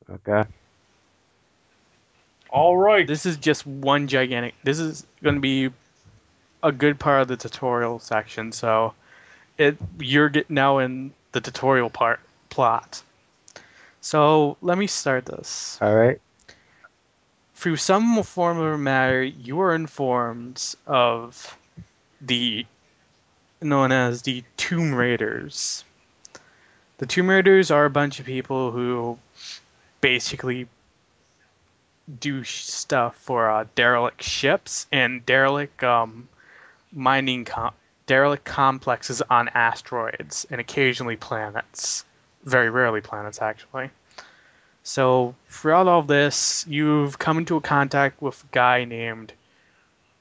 Okay. All right. This is just one gigantic. This is going to be a good part of the tutorial section. So you're now in the tutorial part plot. So let me start this. All right. Through some form or matter, you are informed of the known as the Tomb Raiders. The Tomb Raiders are a bunch of people who basically do stuff for derelict ships and mining derelict complexes on asteroids and occasionally planets. Very rarely planets, actually. So throughout all this, you've come into contact with a guy named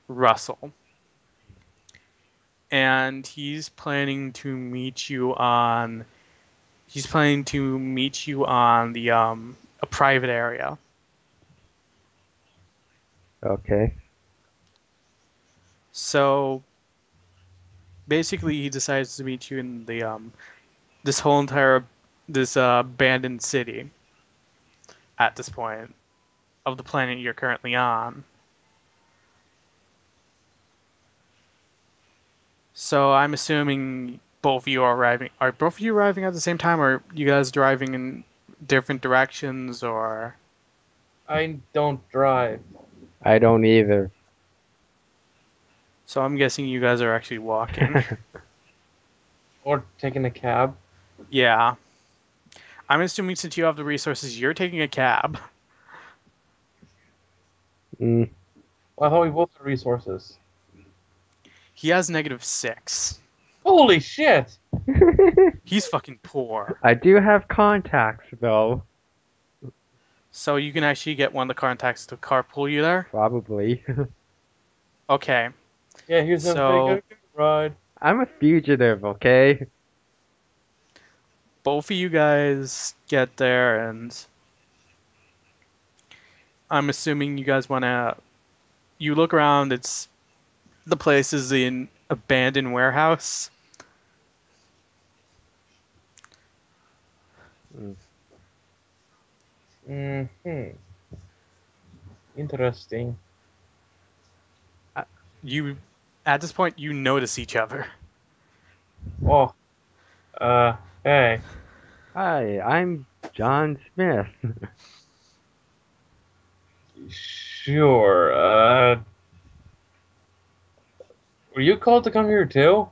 Russell, and he's planning to meet you on the a private area. Okay. So basically, he decides to meet you in the this whole entire this abandoned city at this point of the planet you're currently on. So I'm assuming both of you are arriving. Are both of you arriving at the same time, or you guys driving in different directions, or I don't drive. I don't either. so I'm guessing you guys are actually walking. Or taking a cab. Yeah. I'm assuming since you have the resources, you're taking a cab. Mm. Well, I thought we both had resources. He has -6. Holy shit! He's fucking poor. I do have contacts though. So you can actually get one of the contacts to carpool you there? Probably. Okay. Yeah, here's a So big ride. I'm a fugitive, okay? both of you guys get there, and I'm assuming you guys want to. You look around. It's the place is an abandoned warehouse. Mm. Hmm. Interesting. You, at this point, you notice each other. Oh, hey. Hi, I'm John Smith. Sure. Were you called to come here too?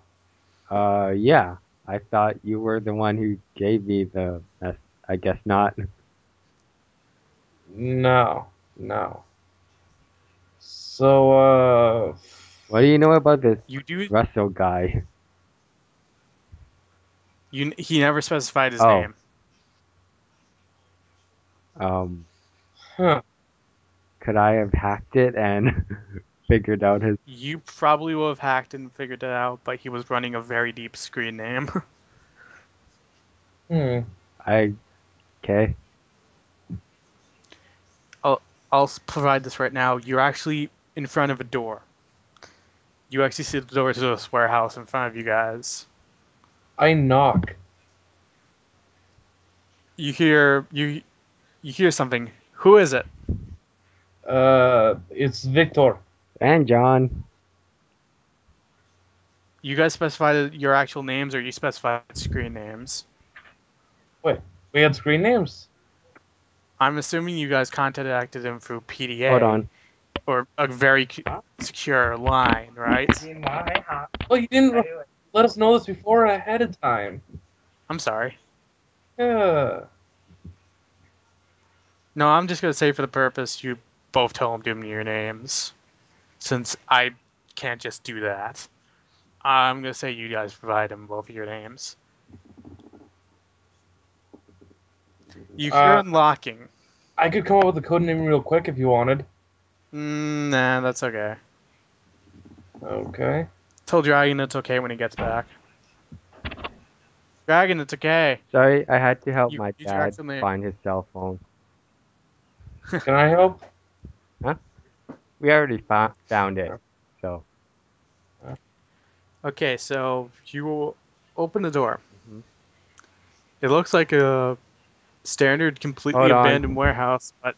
Yeah. I thought you were the one who gave me the mess. I guess not. No, no. So, What do you know about this You do. Russell guy? He never specified his Oh, name. um, huh. could I have hacked it and figured out his? You probably will have hacked and figured it out, but he was running a very deep screen name. Hmm. I okay. I'll provide this right now. You're actually in front of a door. You actually see the door to this warehouse in front of you guys. I knock. You hear something. Who is it? It's Victor. And John. You guys specified your actual names, or you specified screen names? Wait, we had screen names? I'm assuming you guys contacted him through Hold PDA on. or a very secure line, right? Well, you didn't let us know this before ahead of time. I'm sorry. Yeah. No, I'm just gonna say for the purpose you both told him your names, since I can't just do that. I'm gonna say you guys provide him both of your names. You hear Uh, unlocking. I could come up with a code name real quick if you wanted. Nah, that's okay. Okay. Tell Dragon it's okay when he gets back. Dragon, it's okay. Sorry, I had to help my You dad tracked him there. find his cell phone. Can I help? Huh? We already found it. So. Okay, so you will open the door. Mhm. It looks like a standard, completely Hold on. abandoned warehouse, but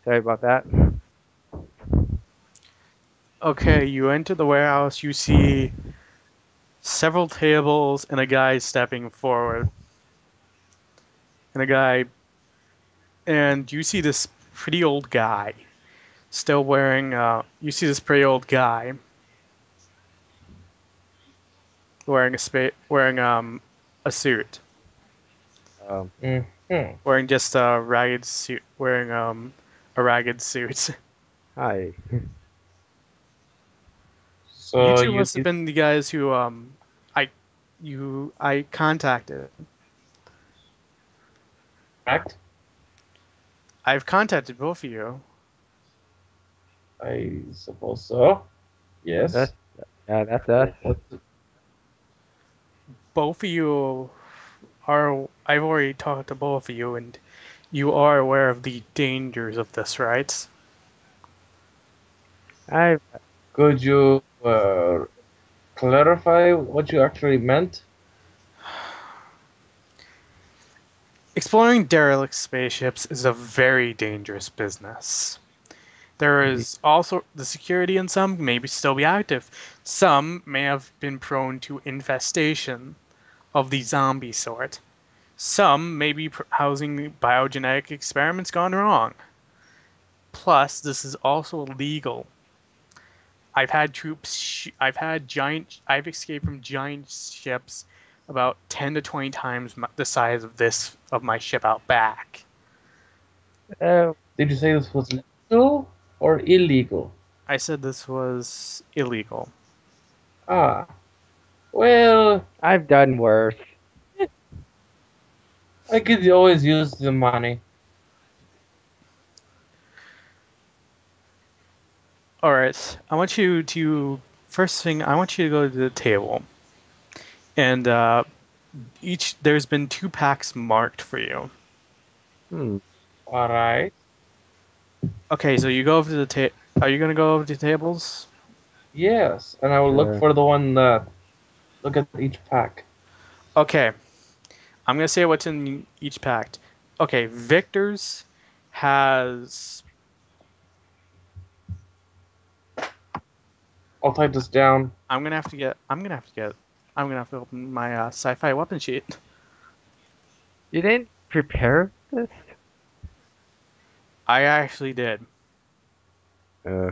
Sorry about that. okay, you enter the warehouse, you see several tables and a guy stepping forward. And a guy, and you see this pretty old guy still wearing, you see this pretty old guy wearing a suit, Um, Mm-hmm. wearing just a ragged suit, wearing a ragged suit. Hi. You So two you must have did been the guys who I I contacted. correct? I've contacted both of you. I suppose so. That's Yes. that's us. What? Both of you are. I've already talked to both of you, and you are aware of the dangers of this, right? I Could you clarify what you actually meant? Exploring derelict spaceships is a very dangerous business. There Indeed. is also the security in some may still be active. Some may have been prone to infestation of the zombie sort. Some may be housing biogenetic experiments gone wrong. Plus, this is also illegal. I've had I've escaped from giant ships about 10 to 20 times the size of my ship out back. uh, Did you say this was legal or illegal? I said this was illegal. Ah, well, I've done worse. I could always use the money. All right, I want you to first thing I want you to go to the table, and there's been 2 packs marked for you. Hmm. All right. Okay, so you go over to the table. Are you gonna go over to the tables? Yes, and I will look Sure. for the one that look at each pack. Okay, I'm gonna say what's in each pack. Okay, Victor's has. I'll type this down. I'm gonna have to get. I'm gonna have to open my sci-fi weapon sheet. You didn't prepare this? I actually did. Uh,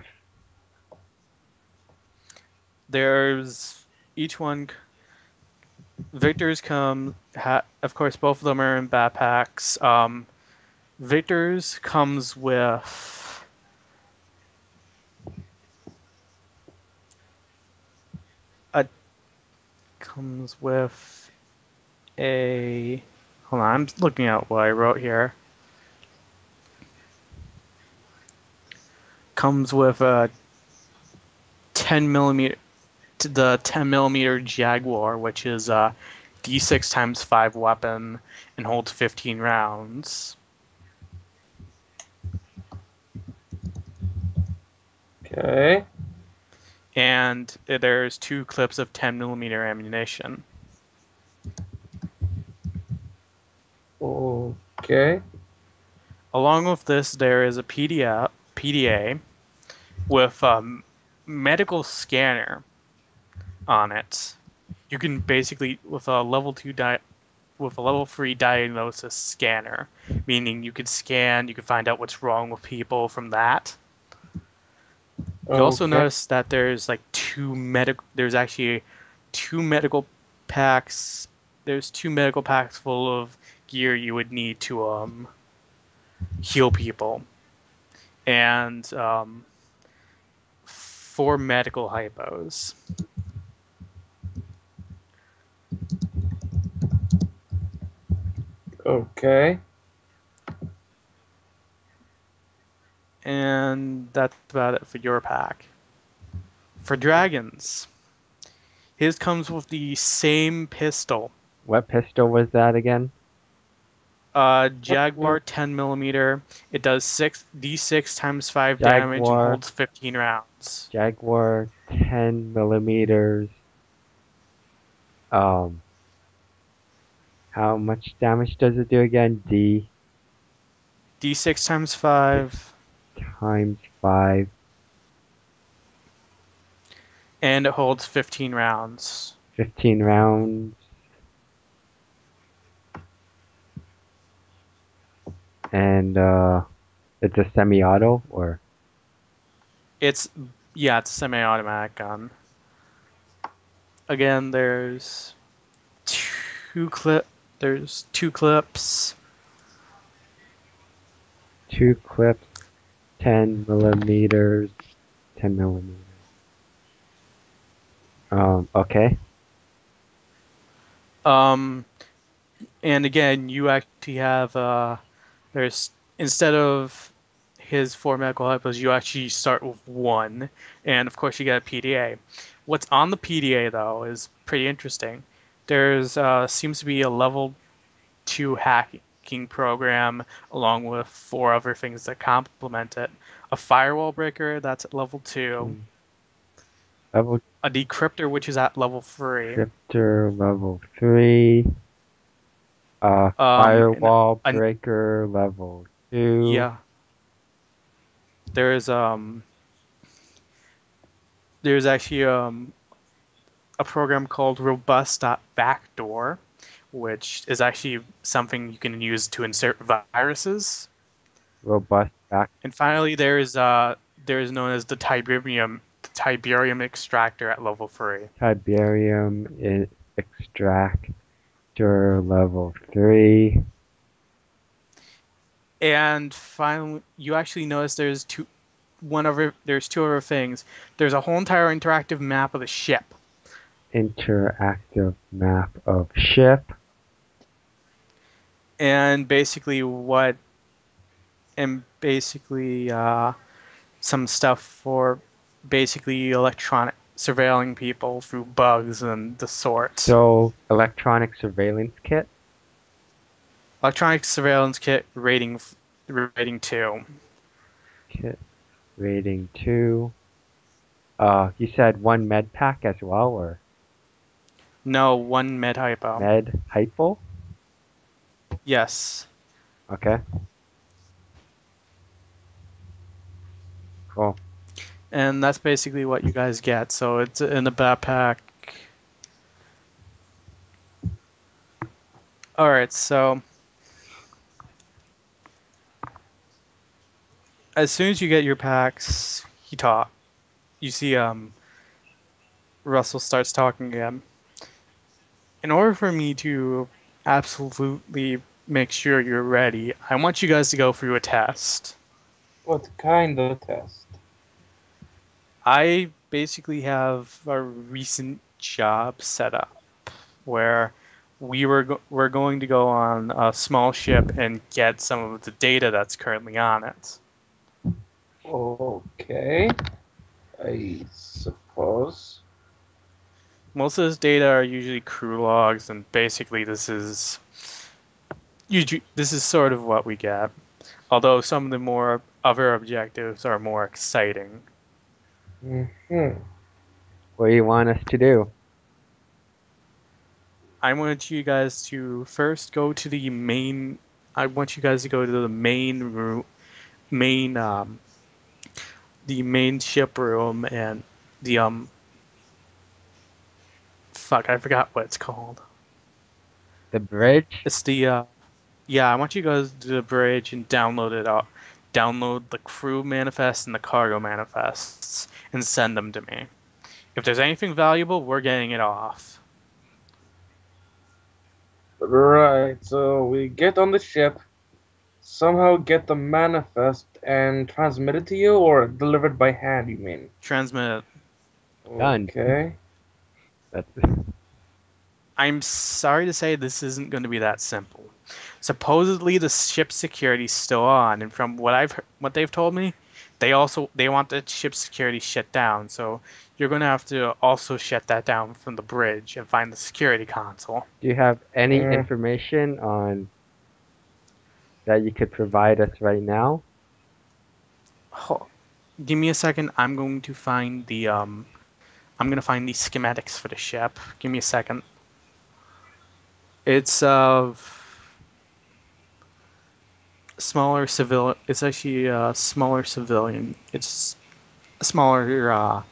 There's each one. Victor's of course, both of them are in backpacks. Victor's a comes with a. Hold on, I'm looking at what I wrote here. Comes with a 10 millimeter, the 10 millimeter Jaguar, which is a D6 times 5 weapon and holds 15 rounds. Okay. And there's 2 clips of 10 millimeter ammunition. Okay. Along with this, there is a PDA with a medical scanner on it. You can basically, with a level 3 diagnosis scanner, meaning you could scan, you could find out what's wrong with people from that. You also Okay. notice that there's like there's actually 2 medical packs. There's 2 medical packs full of gear you would need to heal people, and 4 medical hypos. Okay. And that's about it for your pack. For dragons, His comes with the same pistol. What pistol was that again? Jaguar 10mm. It does 6d6 times 5 damage and Jaguar. holds 15 rounds. Jaguar 10 millimeters. How much damage does it do again? D6 times 5. Times 5. And it holds 15 rounds. 15 rounds. And it's a semi-auto or It's a semi-automatic gun. Again, there's two clips. 2 clips, 10 millimeters, 10 millimeters. Okay. And again, you actually have there's instead of his 4 medical hypos, you actually start with 1, and of course you get a PDA. What's on the PDA though is pretty interesting. There's seems to be a level 2 hacking program along with 4 other things that complement it. A firewall breaker that's at level 2. Level A decryptor which is at level 3. Decryptor level 3. Firewall breaker level 2. Yeah. There's actually a program called robust.backdoor, which is actually something you can use to insert viruses. Robust back. And finally, there is known as the Tiberium extractor at level 3. Tiberium extractor level 3. And finally, you actually notice there's two other things. There's a whole entire interactive map of the ship. Interactive map of ship. And basically some stuff for basically electronic surveilling people through bugs and the sort. So, electronic surveillance kit? Electronic surveillance kit rating 2. Kit rating 2. You said 1 med pack as well, or? No, 1 med hypo. Med hypo? Yes. Okay. Cool. And that's basically what you guys get. So it's in the backpack. Alright, so as soon as you get your packs, you see Russell starts talking again. In order for me to absolutely make sure you're ready, I want you guys to go through a test. What kind of test? I basically have a recent job set up where we're going to go on a small ship and get some of the data that's currently on it. Okay, I suppose. Most of this data are usually crew logs, and basically this is sort of what we get. Although some of the more other objectives are more exciting. Mm-hmm. What do you want us to do? I want you guys to first go to the main. I want you guys to go to the main room, the main ship room, and the Fuck, I forgot what it's called. The bridge? It's the I want you guys to the bridge and download it out. Download the crew manifest and the cargo manifests and send them to me. If there's anything valuable, we're getting it off. Right, so we get on the ship, somehow get the manifest and transmit it to you, or delivered by hand, you mean? Transmit it. Done. Okay. I'm sorry to say this isn't going to be that simple. Supposedly the ship's security's still on, and from what they've told me, they want the ship security shut down, so you're going to have to also shut that down from the bridge and find the security console. Do you have any Mm. information on that you could provide us right now? Give me a second. I'm going to find the schematics for the ship. Give me a second. It's smaller civil. It's actually a smaller civilian. It's a smaller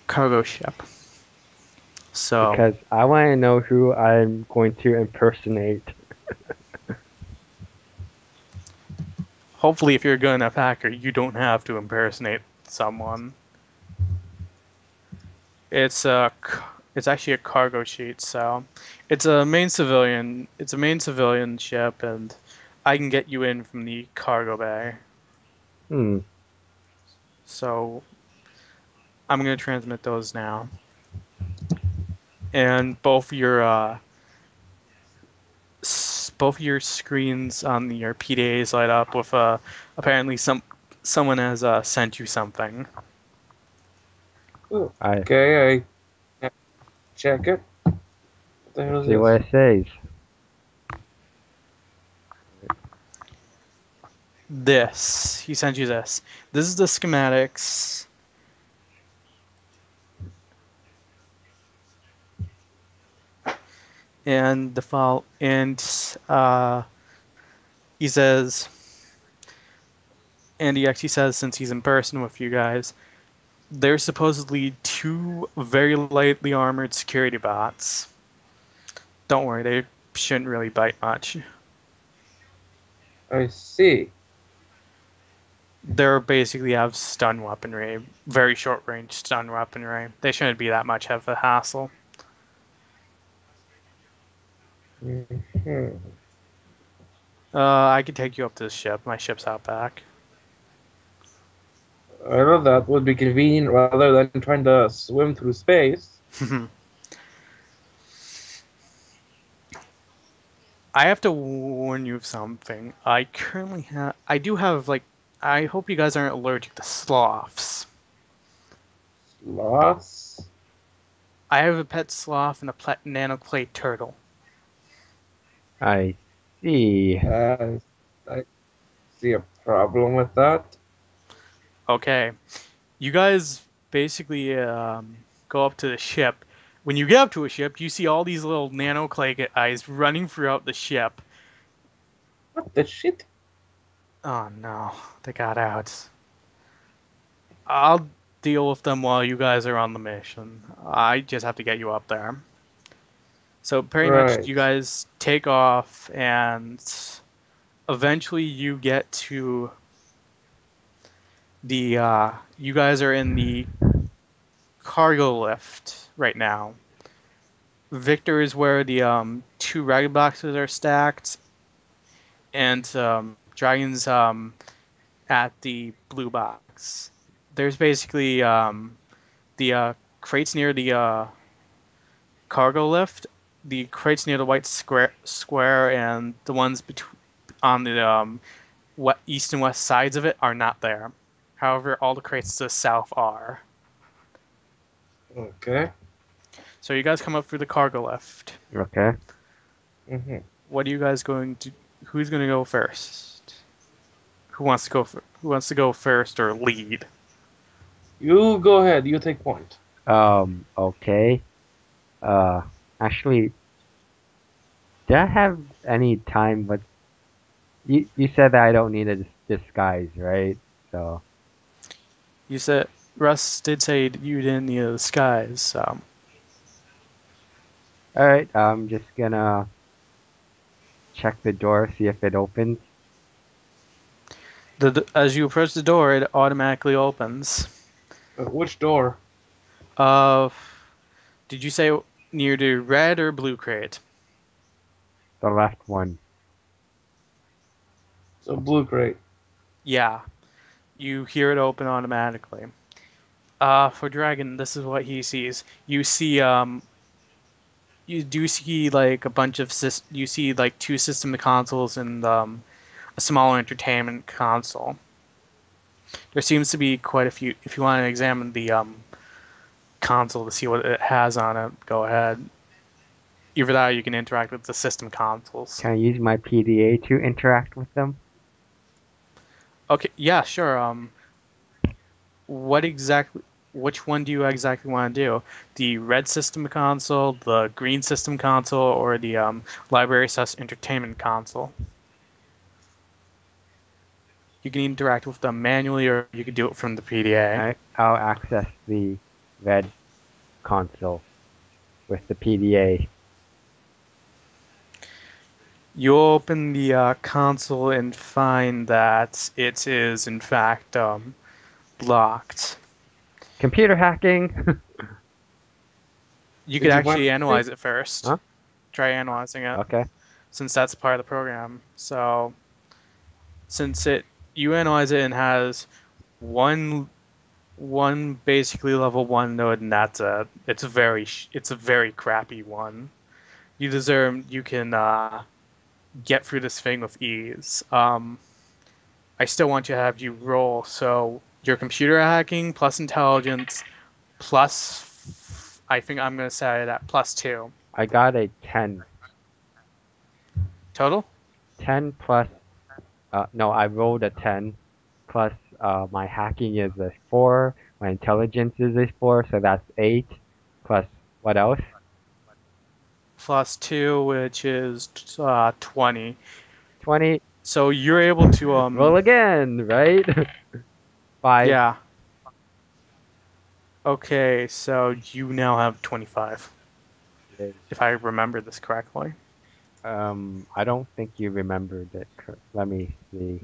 cargo ship. So Because I want to know who I'm going to impersonate. hopefully, if you're a good enough hacker, you don't have to impersonate someone. It's actually a cargo sheet, so it's a main civilian. It's a main civilian ship, and I can get you in from the cargo bay. Hmm. So I'm gonna transmit those now, and both of your screens on your PDAs light up with apparently someone has sent you something. Ooh, I okay, I check it. What the hell is see what this? it says. He sent you this. This is the schematics. And the file, and he says, and he actually says, since he's in person with you guys, there's supposedly 2 very lightly armored security bots. Don't worry, they shouldn't really bite much. I see. They're basically have stun weaponry, very short range stun weaponry. They shouldn't be that much of a hassle. Mhm. I can take you up to the ship. My ship's out back. I know that would be convenient rather than trying to swim through space. I have to warn you of something. I do have, like, I hope you guys aren't allergic to sloths. Sloths? I have a pet sloth and a pet nanoclay turtle. I see. I see a problem with that. Okay. You guys basically go up to the ship. When you get up to a ship, you see all these little nanoclay guys running throughout the ship. What the shit? Oh no, they got out. I'll deal with them while you guys are on the mission. I just have to get you up there. So pretty much you Right. guys take off and eventually you get to the you guys are in the cargo lift right now. Victor is where the 2 ragged boxes are stacked, and Dragon's at the blue box. There's basically the crates near the cargo lift, the crates near the white square, and the ones on the east and west sides of it are not there. However, all the crates to the south are. Okay. So you guys come up through the cargo lift. Okay. hmm What are you guys going to? Who's going to go first? Who wants to go? Who wants to go first or lead? You go ahead. You take point. Okay. Uh, actually, do I have any time? But you said that I don't need a disguise, right? So, You said Russ did say you didn't need the skies. So all right. I'm just gonna check the door, see if it opens. as you approach the door, it automatically opens. Which door? Uh, did you say near the red or blue crate? The left one. So blue crate. Yeah, you hear it open automatically. For Dragon, this is what he sees. You do see like a bunch of you see like 2 system consoles and a small entertainment console. There seems to be quite a few. If you want to examine the console to see what it has on it, go ahead. Either that or you can interact with the system consoles. Can I use my PDA to interact with them? Okay, yeah, sure. Which one do you exactly want to do? The red system console, the green system console, or the library / entertainment console? You can interact with them manually, or you can do it from the PDA. I'll access the red console with the PDA. You open the console and find that it is in fact locked. Computer hacking. You Did could you want actually to analyze it first. Huh? Try analyzing it, Okay. since that's part of the program. So, since you analyze it and has one basically level 1 node, and that's it's a very crappy one. You can get through this thing with ease. I still want to have you roll. So your computer hacking plus intelligence plus, I think I'm going to say that +2 I got a 10. total. 10 plus, no, I rolled a 10 plus my hacking is a 4, my intelligence is a 4, so that's 8 plus what else? +2, which is 20. 20. So you're able to Roll again, right? 5. yeah. Okay, so you now have 25, Yay. if I remember this correctly. I don't think you remembered it. Let me see.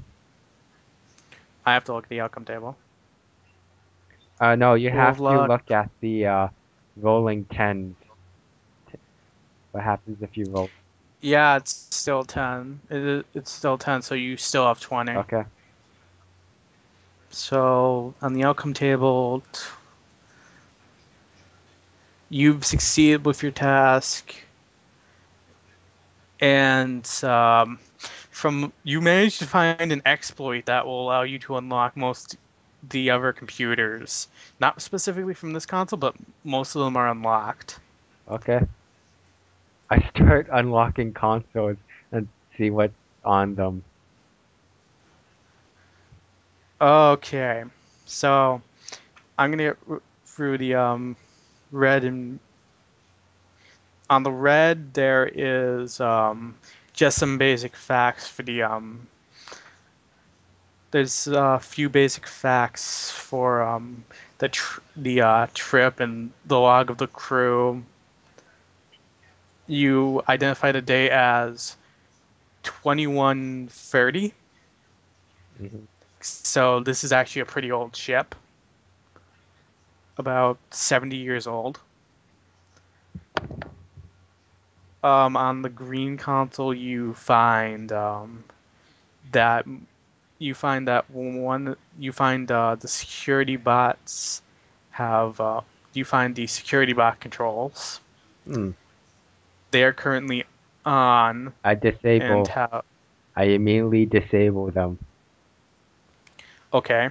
I have to look at the outcome table. No, you Full have of to luck. look at the rolling 10s. What happens if you roll? Yeah, it's still 10. It's still 10, so you still have 20. Okay. So on the outcome table, you've succeeded with your task, and you managed to find an exploit that will allow you to unlock most the other computers. Not specifically from this console, but most of them are unlocked. Okay. I start unlocking consoles and see what's on them. Okay, so I'm gonna get through the red, and on the red there is just some basic facts for the there's a few basic facts for the trip and the log of the crew. You identify the day as 2130. Mhm. So this is actually a pretty old ship, about 70 years old. On the green console, that the security bots have you find the security bot controls. Hmm. They are currently on I and disable. have I immediately disable them. okay.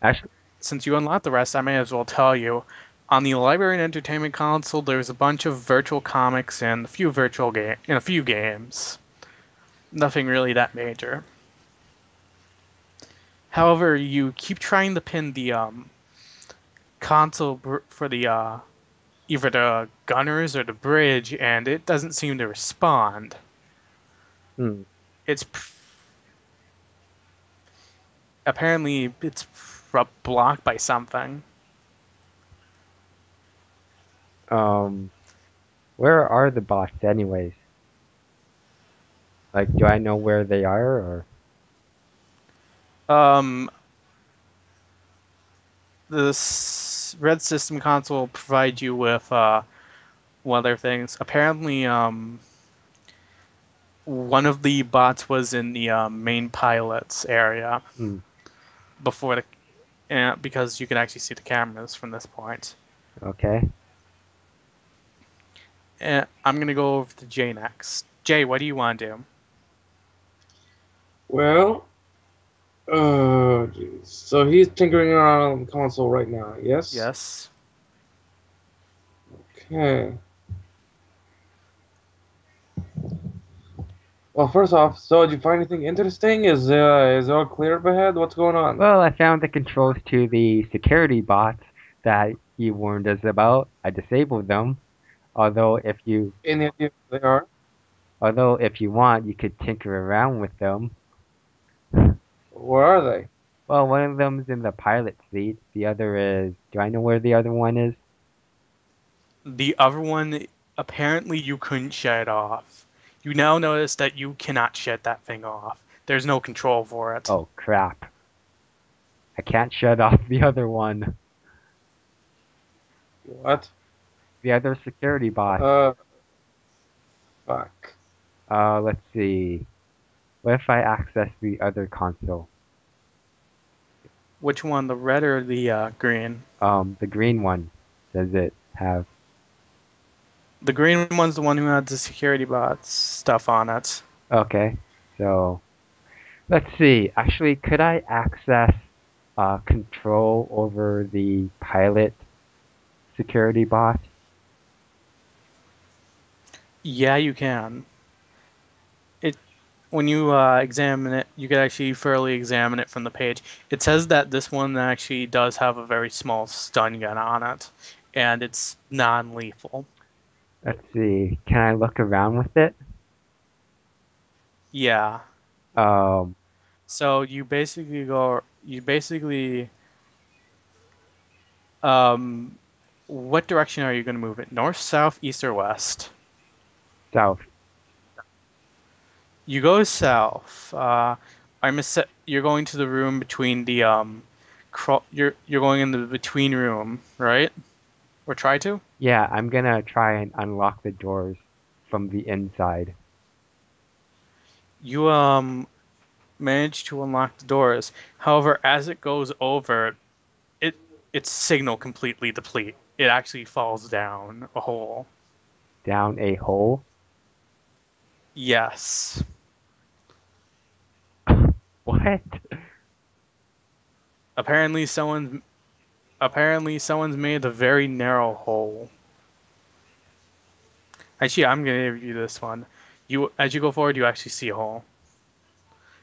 Actually, Since you unlocked the rest, I may as well tell you. On the library and entertainment console, there's a bunch of virtual comics and a few games. Nothing really that major. However, you keep trying to pin the console for the either the gunners or the bridge, and it doesn't seem to respond. hmm. It's apparently it's blocked by something. Um, where are the bots anyways? Like, do I know where they are or? Um, red system console will provide you with one other things. Apparently, one of the bots was in the main pilot's area Hmm. before because you can actually see the cameras from this point. Okay. And I'm gonna go over to Jay next. Jay, what do you want to do? Well, jeez. So he's tinkering around on the console right now, yes? Yes. Okay. Well, first off, so did you find anything interesting? Is it all clear up ahead? What's going on? Well, I found the controls to the security bots that you warned us about. I disabled them. Although if you Any idea what they are? although if you want, you could tinker around with them. Where are they? Well, one of them's in the pilot seat. The other is. Do I know where the other one is? The other one, apparently you couldn't shut it off. You now notice that you cannot shut that thing off. There's no control for it. Oh crap! I can't shut off the other one. What? The other security bot. Uh, fuck. Let's see. What if I access the other console? Which one, the red or the green? The green one. Does it have? The green one's the one who had the security bots stuff on it. Okay. So let's see. Actually, could I access control over the pilot security bot? Yeah, you can. When you examine it, you can actually thoroughly examine it from the page. It says that this one actually does have a very small stun gun on it, and it's non-lethal. Let's see. Can I look around with it? Yeah. Um, So you basically um, what direction are you going to move it? North, south, east, or west? south. You go south. You're going to the room between the you're going in the between room, right? Or try to? Yeah, I'm gonna try and unlock the doors from the inside. You manage to unlock the doors. However, as it goes over, it its signal completely deplete. It actually falls down a hole. Down a hole. Yes. What? Apparently someone's made a very narrow hole. Actually, I'm gonna give you this one. As you go forward, you actually see a hole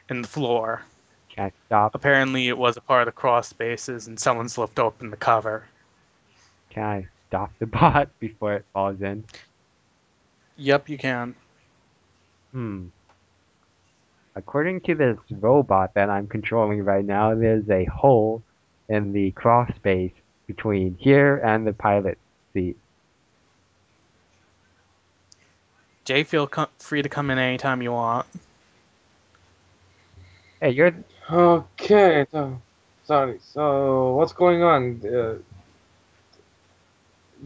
in the floor. Can I stop? Apparently, it was a part of the crawl spaces, and someone's left open the cover. Can I stop the bot before it falls in? Yep, you can. Hmm. According to this robot that I'm controlling right now, there's a hole in the crawl space between here and the pilot seat. Jay, feel free to come in anytime you want. Hey, you're Okay, so sorry. So what's going on?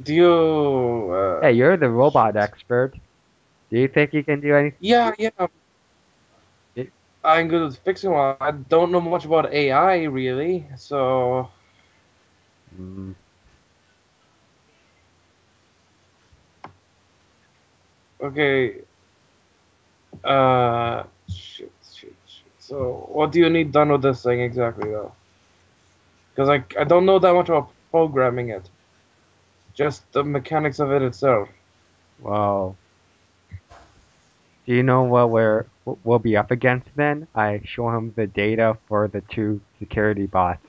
Do you? hey, you're the robot Shit. expert. Do you think you can do anything? Yeah, yeah. It- I'm good at fixing one. I don't know much about AI really, so Hmm. okay. Shit. So what do you need done with this thing exactly though? Because I don't know that much about programming it. Just the mechanics of it itself. Well, do you know what we'll be up against then? I show him the data for the two security bots.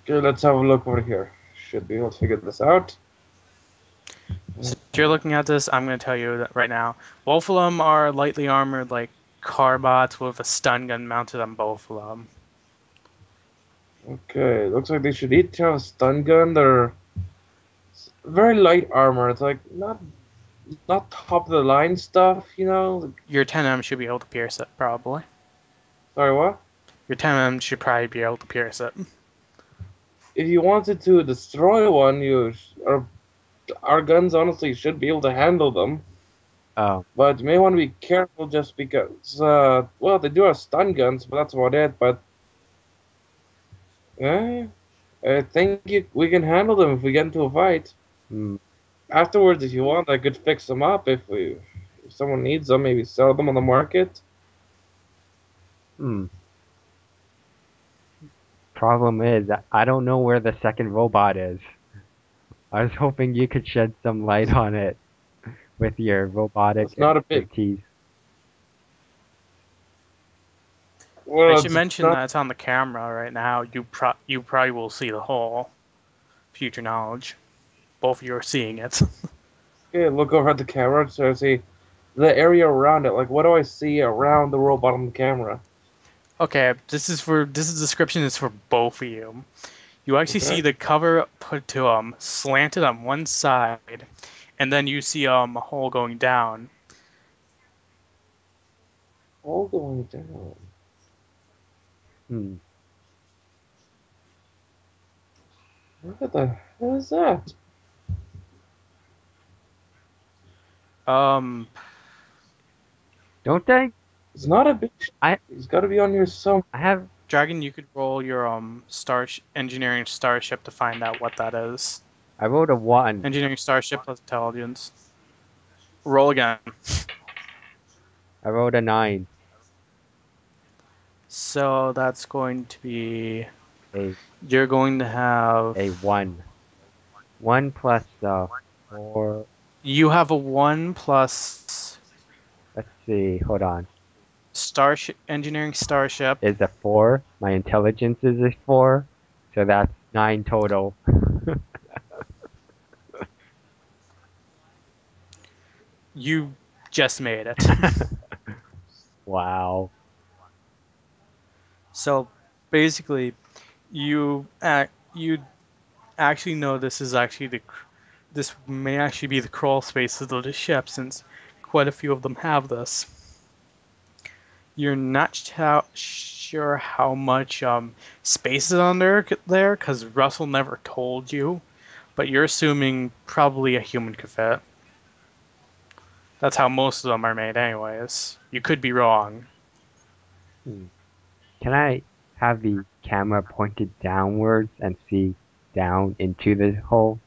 Okay, let's have a look over here. Should be able to figure this out. So if you're looking at this, I'm going to tell you that right now. Both of them are lightly armored, like car bots with a stun gun mounted on both of them. Okay, looks like they should each have a stun gun. They're very light armor. It's like not top of the line stuff, you know. Your 10M should be able to pierce it, probably. Sorry, what? Your 10M should probably be able to pierce it. If you wanted to destroy one, or our guns honestly should be able to handle them. Oh, But you may want to be careful just because, well, they do have stun guns, but that's about it. But I think we can handle them if we get into a fight. hmm. Afterwards, if you want, I could fix them up if someone needs them, maybe sell them on the market. Hmm. Problem is, I don't know where the second robot is. I was hoping you could shed some light on it with your robotic It's not a big. expertise. I Well, should it's mention not. that it's on the camera right now. You probably will see the whole future knowledge. Both of you are seeing it. Okay, look over at the camera to see the area around it. Like, what do I see around the robot on the camera? Okay, this description is for both of you. You actually see Okay. the cover put to slanted on one side, and then you see a hole going down. All going down. Hmm. What the hell is that? Um, Don't they? It's not a big. I It's got to be on here some. I have Dragon, you could roll your engineering starship to find out what that is. I wrote a 1. Engineering starship plus intelligence. Roll again. I wrote a 9. So that's going to be A you're going to have a 1. 1 plus 4. you have a 1 plus Let's see. Hold on. starship engineering starship. Is a 4. My intelligence is a 4. So that's 9 total. You just made it. Wow. So basically, you actually know this may actually be the crawl spaces of the ship since quite a few of them have this. You're not sure how much space is on there because Russell never told you, but you're assuming probably a human could fit. That's how most of them are made, anyways. You could be wrong. Can I have the camera pointed downwards and see down into the hole?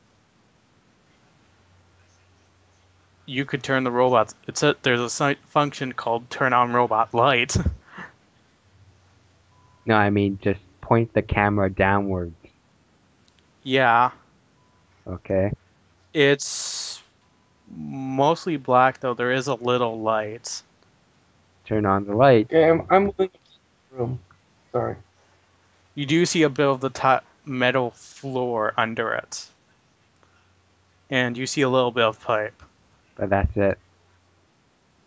You could turn the robots. There's a function called turn on robot light. No, I mean just point the camera downwards. Yeah, Okay. it's mostly black though. There is a little light. Turn on the light. Okay, I'm moving into the room. Sorry. You do see a bit of the top metal floor under it, and you see a little bit of pipe. But that's it.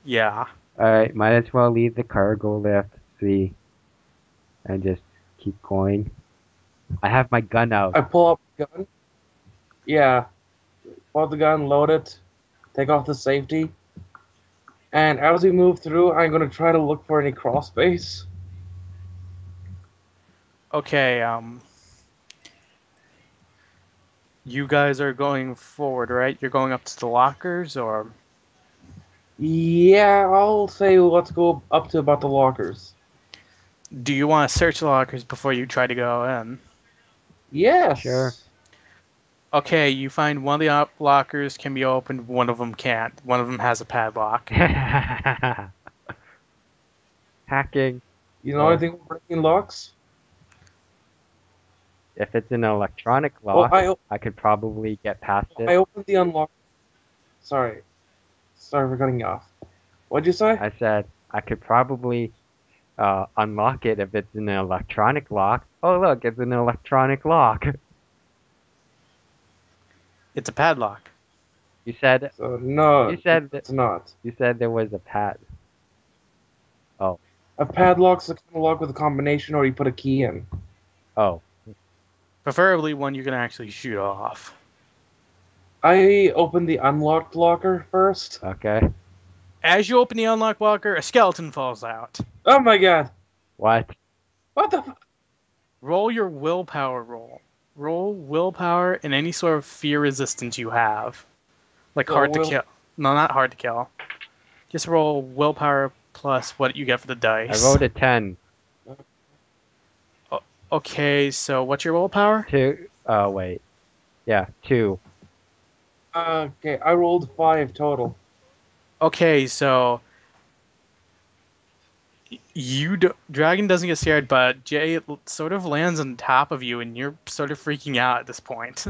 Yeah. Alright, might as well leave the cargo lift, see, and just keep going. I have my gun out. I pull up the gun. Yeah. Pull out the gun, load it, take off the safety. And as we move through, I'm going to try to look for any crawl space. Okay. You guys are going forward, right? You're going up to the lockers, or Yeah, I'll say let's go up to about the lockers. do you want to search the lockers before you try to go in? Yes. Sure. Okay, you find one of the lockers can be opened, one of them can't. One of them has a padlock. Hacking. You know anything about breaking locks? If it's an electronic Well, lock, I could probably get past I it. opened the unlock. Sorry for cutting you off. What'd you say? I said I could probably unlock it if it's an electronic lock. Oh look, it's an electronic lock. It's a padlock. So no, You said it's not. you said there was a pad. Oh. A padlock's a kind of lock with a combination, or you put a key in. Oh. Preferably one you can actually shoot off. I opened the unlocked locker first. Okay. As you open the unlock locker, a skeleton falls out. Oh my god! What? What the? Roll your willpower roll. Roll willpower and any sort of fear resistance you have. Like So hard to kill. No, not hard to kill. Just roll willpower plus what you get for the I dice. rolled a 10. Okay, so what's your willpower? 2. Oh wait. Yeah, 2. Okay, I rolled 5 total. Okay, so Dragon doesn't get scared, but Jay sort of lands on top of you, and you're sort of freaking out at this point.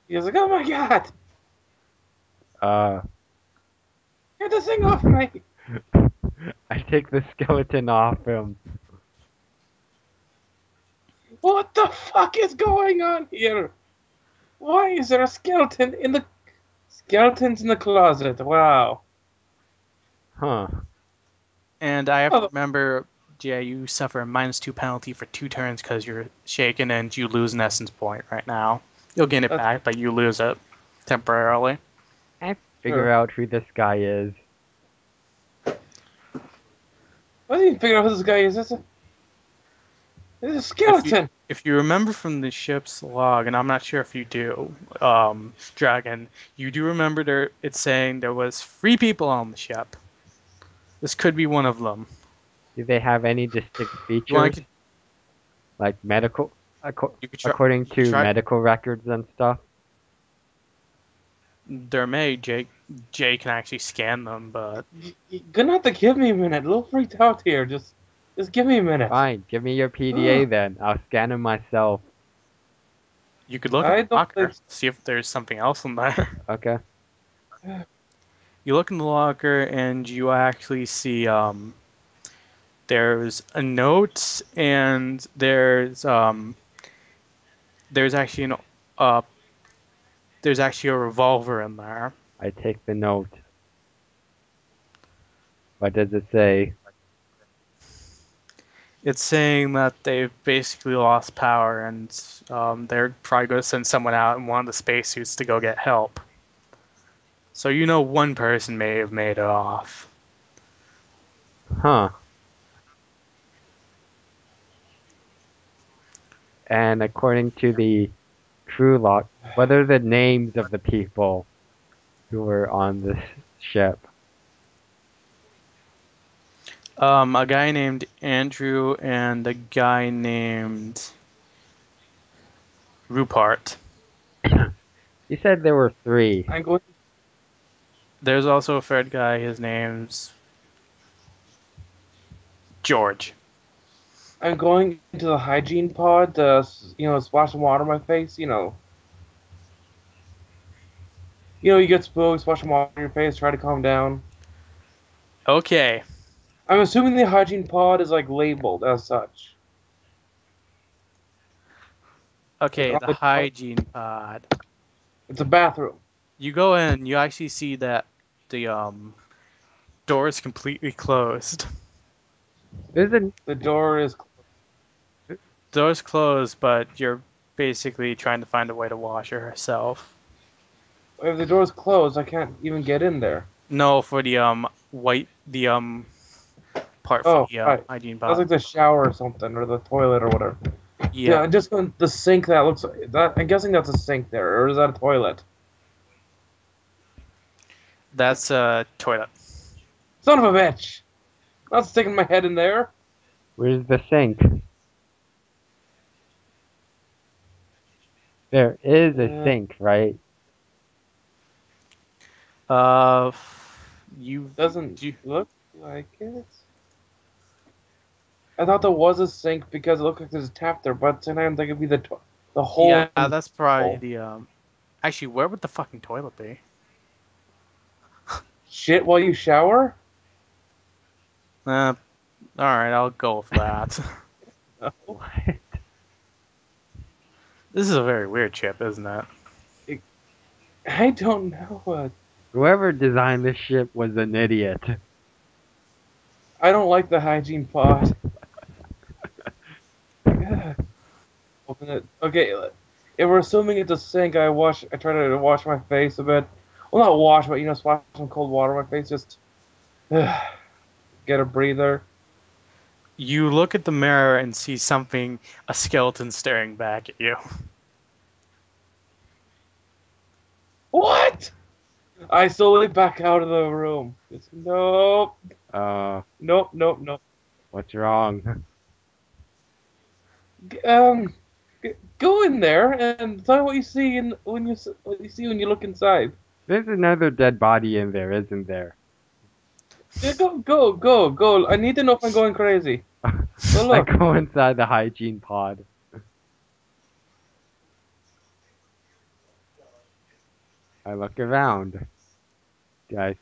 He's like, oh my god, Uh, get this thing off me! I take the skeleton off him. What the fuck is going on here? Why is there a skeleton in the... Skeletons in the closet, wow. Huh. And I have to Oh. remember, Jay, you suffer a -2 penalty for 2 turns because you're shaken, and you lose an essence point right now. You'll gain it back, but you lose it temporarily. I figure out who this guy is. What do you figure out who this guy is? It's a skeleton! If you remember from the ship's log, and I'm not sure if you do, Dragon, you do remember it's saying there was 3 people on the ship. This could be one of them. Do they have any distinct You features? Like medical, according to medical records and stuff? There may. Jay can actually scan them, but... You're gonna have to give me a minute. A little freaked out here. Just give me a minute. Fine, give me your PDA then. I'll scan them myself. You could look at the locker, see if there's something else in there. Okay. You look in the locker, and you actually see there's a note, and there's actually a revolver in there. I take the note. What does it say? It's saying that they've basically lost power, and they're probably going to send someone out in one of the spacesuits to go get help. So you know one person may have made it off. Huh. And according to the crew log, what are the names of the people who were on this ship? A guy named Andrew and a guy named Rupert. You said there were 3. There's also a third guy. His name's George. I'm going into the hygiene pod to, splash some water on my face, you get spooked, splash some water on your face, try to calm down. Okay. I'm assuming the hygiene pod is, labeled as such. Okay, the hygiene pod. It's a bathroom. You go in, you actually see that the door is completely closed. The door is... The door's closed, but you're basically trying to find a way to wash yourself. If the door's closed, I can't even get in there. No, for the part for the hygiene pod. That's like the shower or something, or the toilet or whatever. Yeah, just the sink that looks like that. I'm guessing that's a sink there, or is that a toilet? That's a toilet. Son of a bitch! Not sticking my head in there. Where's the sink? There is a sink, right? Doesn't look like it. I thought there was a sink because it looked like there's a tap there, but tonight that could be the hole. Yeah, that's probably the Actually, where would the fucking toilet be? Shit while you shower? Alright, I'll go with that. What? This is a very weird chip, isn't it? I don't know what. Whoever designed this ship was an idiot. I don't like the hygiene pod. Open it. Okay, if we're assuming it's a sink, I try to wash my face a bit. Well, not wash, but splash some cold water on my face. Just get a breather. You look at the mirror and see a skeleton staring back at you. What? I slowly back out of the room. Nope. Nope. What's wrong? Go in there and tell me what you see when you look inside. There's another dead body in there, isn't there? Yeah, go. I need to know if I'm going crazy. Go I look. go inside the hygiene pod. I look around. Guys,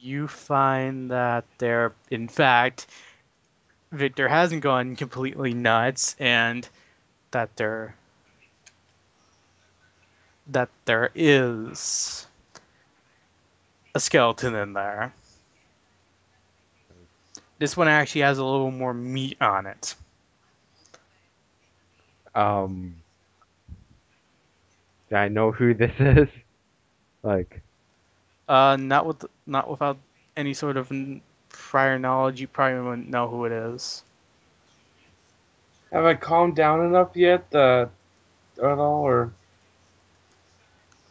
You find that there, in fact, Victor hasn't gone completely nuts, and that there is a skeleton in there. This one actually has a little more meat on it. um, do I know who this is? Like, Not without any sort of prior knowledge. You probably wouldn't know who it is. Have I calmed down enough yet? At all, or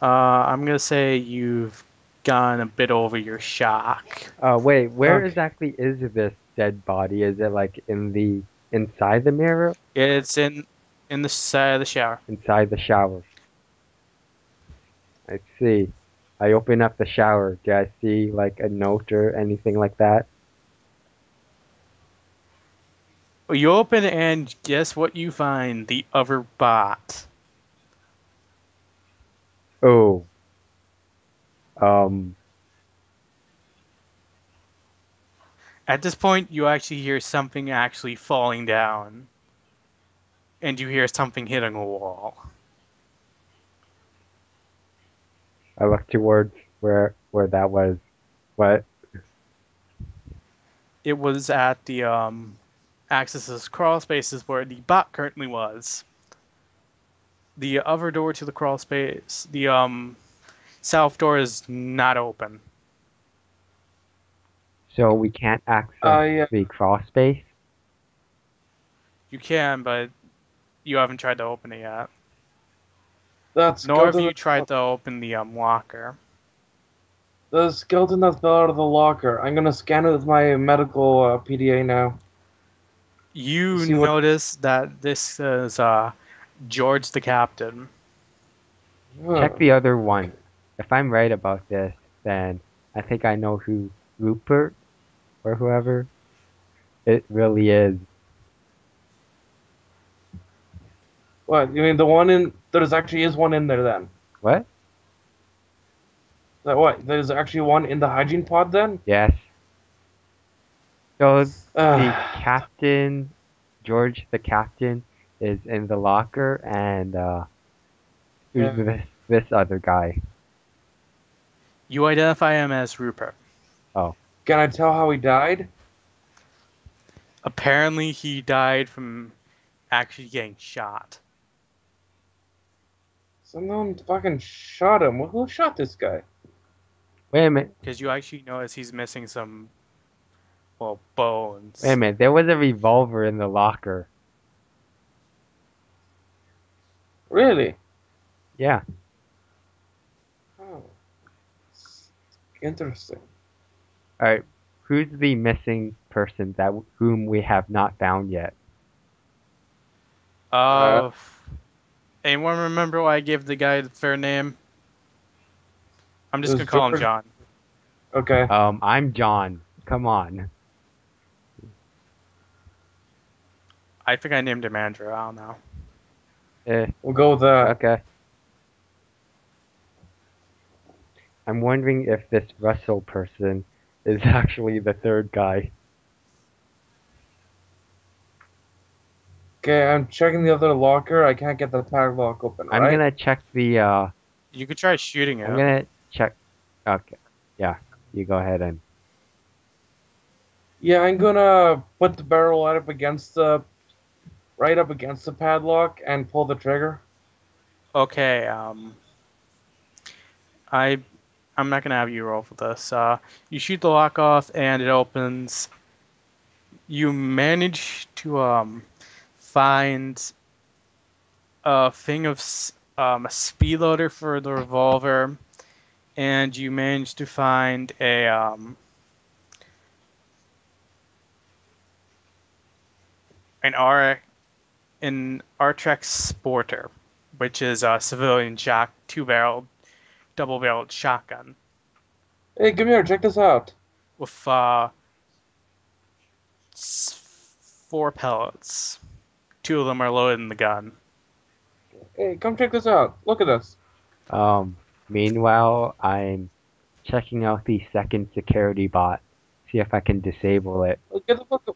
I'm gonna say you've gone a bit over your shock. wait, where okay. exactly is this dead body? Is it like inside the mirror? It's in the side of the shower. Inside the shower. I see. I open up the shower. Do I see like a note or anything like that? You open and guess what you find? The other bot. Oh. Um, At this point, you actually hear something actually falling down, and you hear something hitting a wall. I look towards where that was. What? It was at the Axis's crawl spaces where the bot currently was. The other door to the crawl space, the south door, is not open. So we can't access Yeah. the crawl space? You can, but you haven't tried to open it yet. That Nor have skeleton. you tried to open the locker. The skeleton that fell out of the locker. I'm gonna scan it with my medical PDA now. You See what? notice that this is George the captain. Check the other one. If I'm right about this, then I think I know who Rupert or whoever it really is. What? You mean the one in? There's actually is one in there then. What? That what? There's actually one in the hygiene pod then? Yes. So the Uh, captain, George the captain, is in the locker, and who's yeah. this other guy? You identify him as Rupert. Oh, Can I tell how he died? Apparently, he died from actually getting shot. Someone fucking shot him. Who shot this guy? wait a minute. Because you actually notice he's missing some, well, bones. Wait a minute. There was a revolver in the locker. Really? Yeah. Oh, interesting. All right. Who's the missing person whom we have not found yet? Anyone remember why I gave the guy the fair name? I'm just It gonna was call him George? John. Okay. I'm John. Come on. I think I named him Andrew. I don't know. We'll go with that. Okay. I'm wondering if this Russell person is actually the third guy. Okay, I'm checking the other locker. I can't get the padlock open, I'm right? gonna check the You could try shooting I'm him. gonna check. Okay. Yeah. You go ahead and. Yeah, I'm gonna put the barrel right up against the padlock and pull the trigger. Okay. I'm not gonna have you roll for this. You shoot the lock off and it opens. You manage to find a thing of a speed loader for the revolver, and you manage to find an Artrex Sporter, which is a civilian double-barreled shotgun. Hey, come here, check this out. with 4 pellets. 2 of them are loaded in the gun. Hey, come check this out. Look at this. Um, Meanwhile, I'm checking out the second security bot. See if I can disable it. Get the fuck up.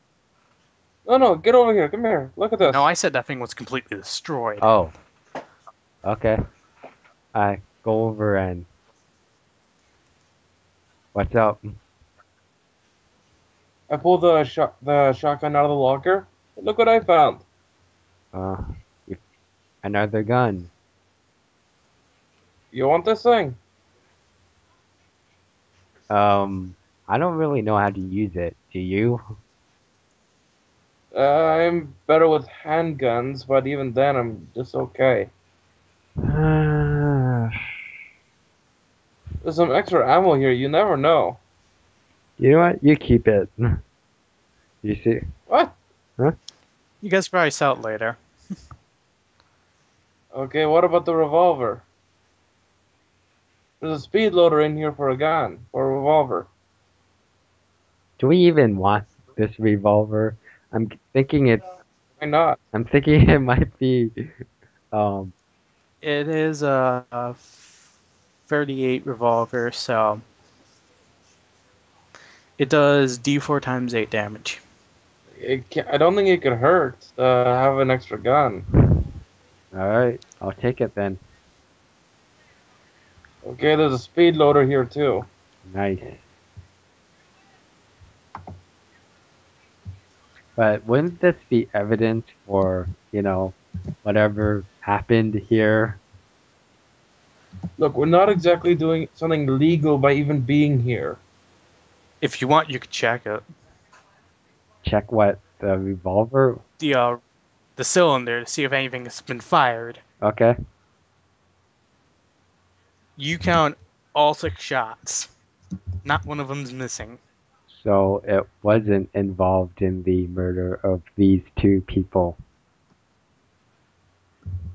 No, get over here. Come here. Look at this. No, I said that thing was completely destroyed. Oh. Okay. I go over and... What's up? I pulled the shotgun out of the locker. Look what I found. Uh, Another gun. You want this thing? I don't really know how to use it. Do you? I'm better with handguns, but even then, I'm just okay. You There's some extra ammo here. You never know. know what? You keep it. You see? What? You guys probably saw it later. Okay, what about the revolver? There's a speed loader in here for a gun, or a revolver. Do we even want this revolver? I'm thinking it. Why not? I'm thinking it might be. It is a 38 revolver, so it does D4 times 8 damage. I don't think it could hurt to have an extra gun. All right, I'll take it then. Okay, there's a speed loader here too. Nice. But wouldn't this be evidence for, whatever happened here? Look, we're not exactly doing something legal by even being here. If you want, you could check it. Check what? The revolver? The cylinder to see if anything has been fired. Okay. You count all 6 shots. Not one of them's missing. So it wasn't involved in the murder of these 2 people.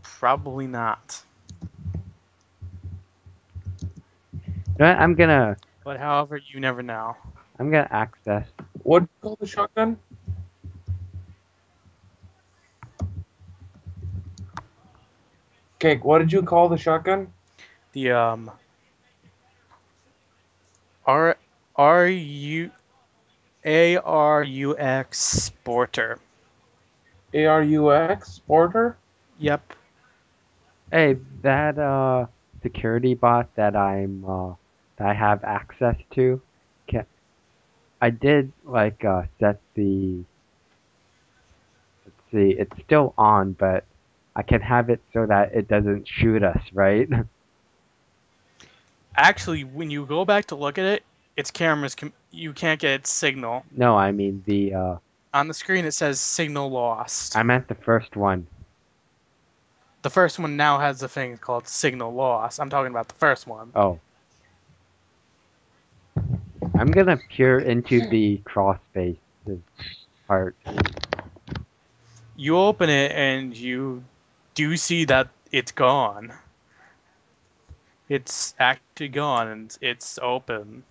Probably not. I'm gonna But however, you never know. access. What do you call the shotgun? Cake, what did you call the shotgun? The ARUX Sporter. ARUX Porter? Yep. Hey, that security bot that that I have access to, I did set the. Let's see, it's still on, but I can have it so that it doesn't shoot us, right? Actually, when you go back to look at it, its cameras you can't get its signal. No, I mean the. On the screen, it says signal lost. I meant the first one. The first one now has a thing called signal loss. I'm talking about the first one. Oh. I'm gonna peer into the crawl space part. You open it and you do see that it's gone. It's actually gone and it's open.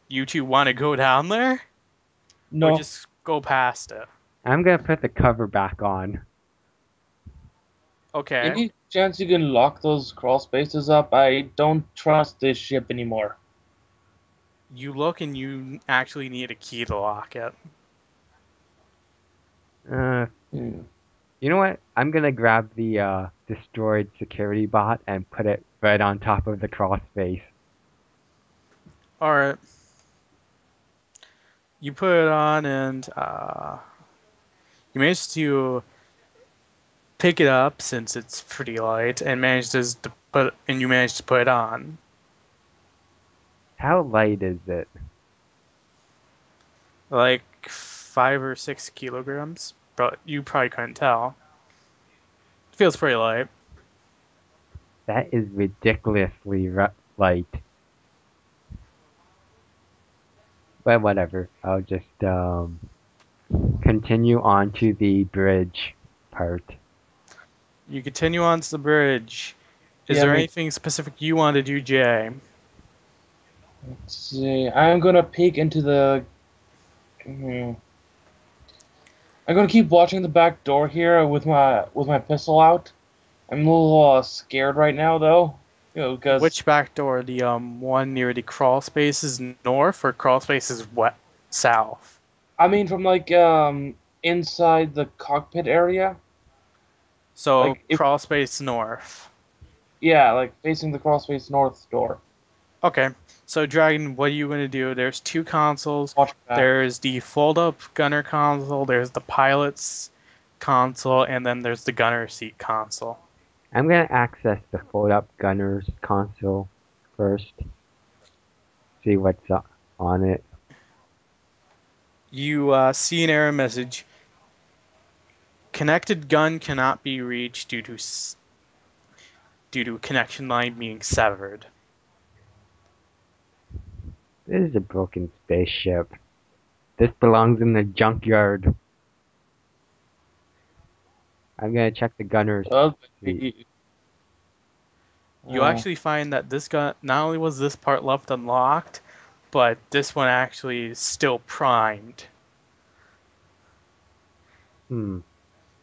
You 2 want to go down there? No. Or just go past it? I'm gonna put the cover back on. Okay. Any chance you can lock those crawl spaces up? I don't trust this ship anymore. You look and you actually need a key to lock it. You know what? I'm gonna grab the destroyed security bot and put it right on top of the crawl space. Alright. You put it on and you manage to pick it up since it's pretty light and you manage to put it on. How light is it? Like 5 or 6 kilograms, but you probably couldn't tell. It feels pretty light. That is ridiculously light. But whatever. I'll just continue on to the bridge part. You continue on to the bridge. Is Yeah, there anything specific you want to do, Jay? Let's see. I'm gonna peek into the. Hmm. I'm gonna keep watching the back door here with my pistol out. I'm a little scared right now though, because Which back door? The one near the crawl spaces north or crawl spaces west south? I mean from like inside the cockpit area, So like if crawl space north. yeah, like facing the crossface north door. Okay. So Dragon, what are you gonna do? There's two consoles. Watch back. There's the fold-up gunner console. There's the pilot's console, and then there's the gunner seat console. I'm gonna access the fold-up gunner's console first. See what's on it. You see an error message. Connected gun cannot be reached due to connection line being severed. This is a broken spaceship. This belongs in the junkyard. I'm gonna check the gunner's Well, seat. You actually find that this gun, not only was this part left unlocked, but this one actually is still primed. Hmm.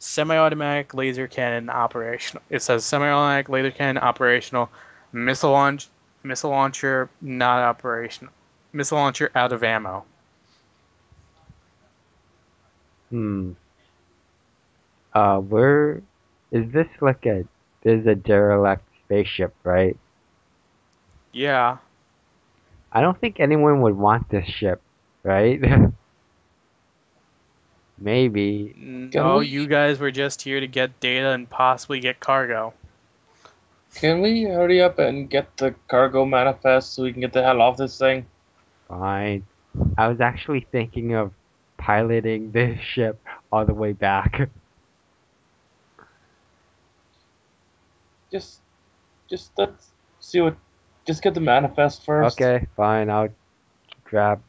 Semi-automatic laser cannon operational. It says semi-automatic laser cannon operational. Missile launcher not operational. Missile launcher out of ammo. Hmm. Where is this like a? This is a derelict spaceship, right? Yeah. I don't think anyone would want this ship, right? Maybe. can No, we you guys were just here to get data and possibly get cargo. can we hurry up and get the cargo manifest so we can get the hell off this thing? Fine. I was actually thinking of piloting this ship all the way back. Just let's see what. Just get the manifest first. Okay, fine. Grab.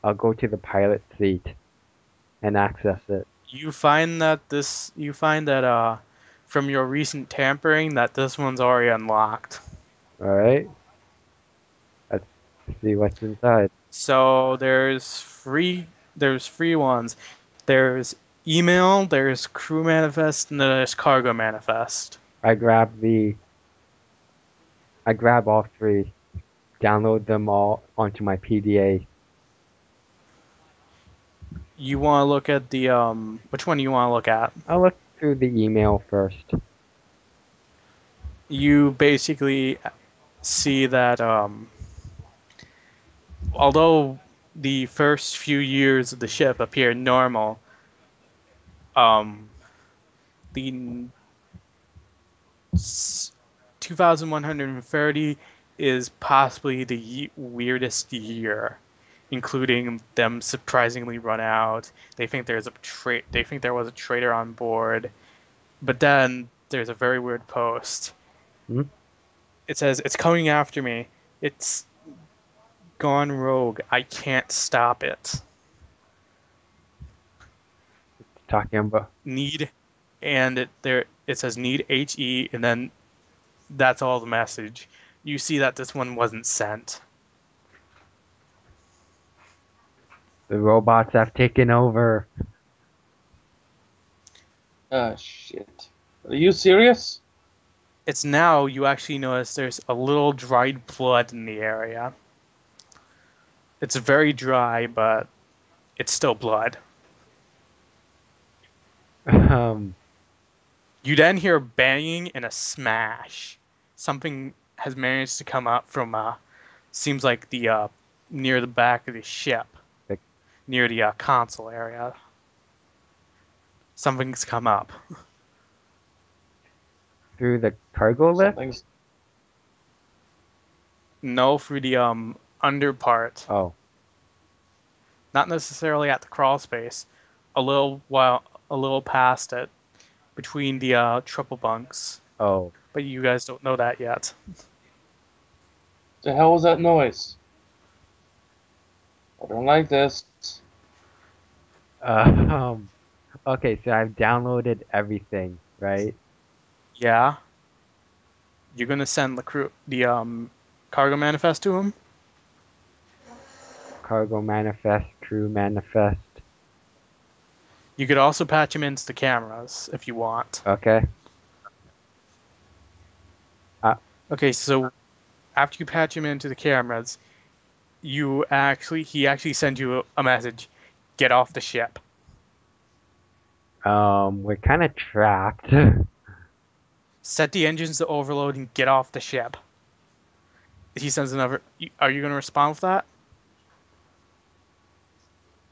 I'll go to the pilot seat and access it. You find that from your recent tampering that this one's already unlocked. All right. Let's see what's inside. So there's free ones. There's email, there's crew manifest, and then there's cargo manifest. I grab the. I grab all three. Download them all onto my PDA. You want to look at the which one do you want to look at? I'll look through the email first. You basically see that although the first few years of the ship appear normal, um, the 2130 is possibly the weirdest year, including them surprisingly run out. They think They think there was a traitor on board, but then there's a very weird post. Hmm? It says it's coming after me. It's gone rogue. I can't stop it. Talking about. Need, and it says need HE, and then that's all the message. You see that this one wasn't sent. The robots have taken over. Ah, shit. Are you serious? It's now you actually notice there's a little dried blood in the area. It's very dry, but it's still blood. Um, You then hear banging and a smash. Something has managed to come up from seems like the near the back of the ship, the, near the console area. Something's come up. through the cargo lift? Something's. No, through the under part. Oh, Not necessarily at the crawl space. A little past it, between the triple bunks. oh. But you guys don't know that yet. The hell was that noise? I don't like this. Um, okay, so I've downloaded everything, right? Yeah. You're gonna send the cargo manifest to him? cargo manifest, crew manifest. You could also patch him into the cameras if you want. Okay. Okay, so after you patch him into the cameras, he actually sends you a message: get off the ship. We're kind of trapped. Set the engines to overload and get off the ship. He sends another. Are you going to respond with that?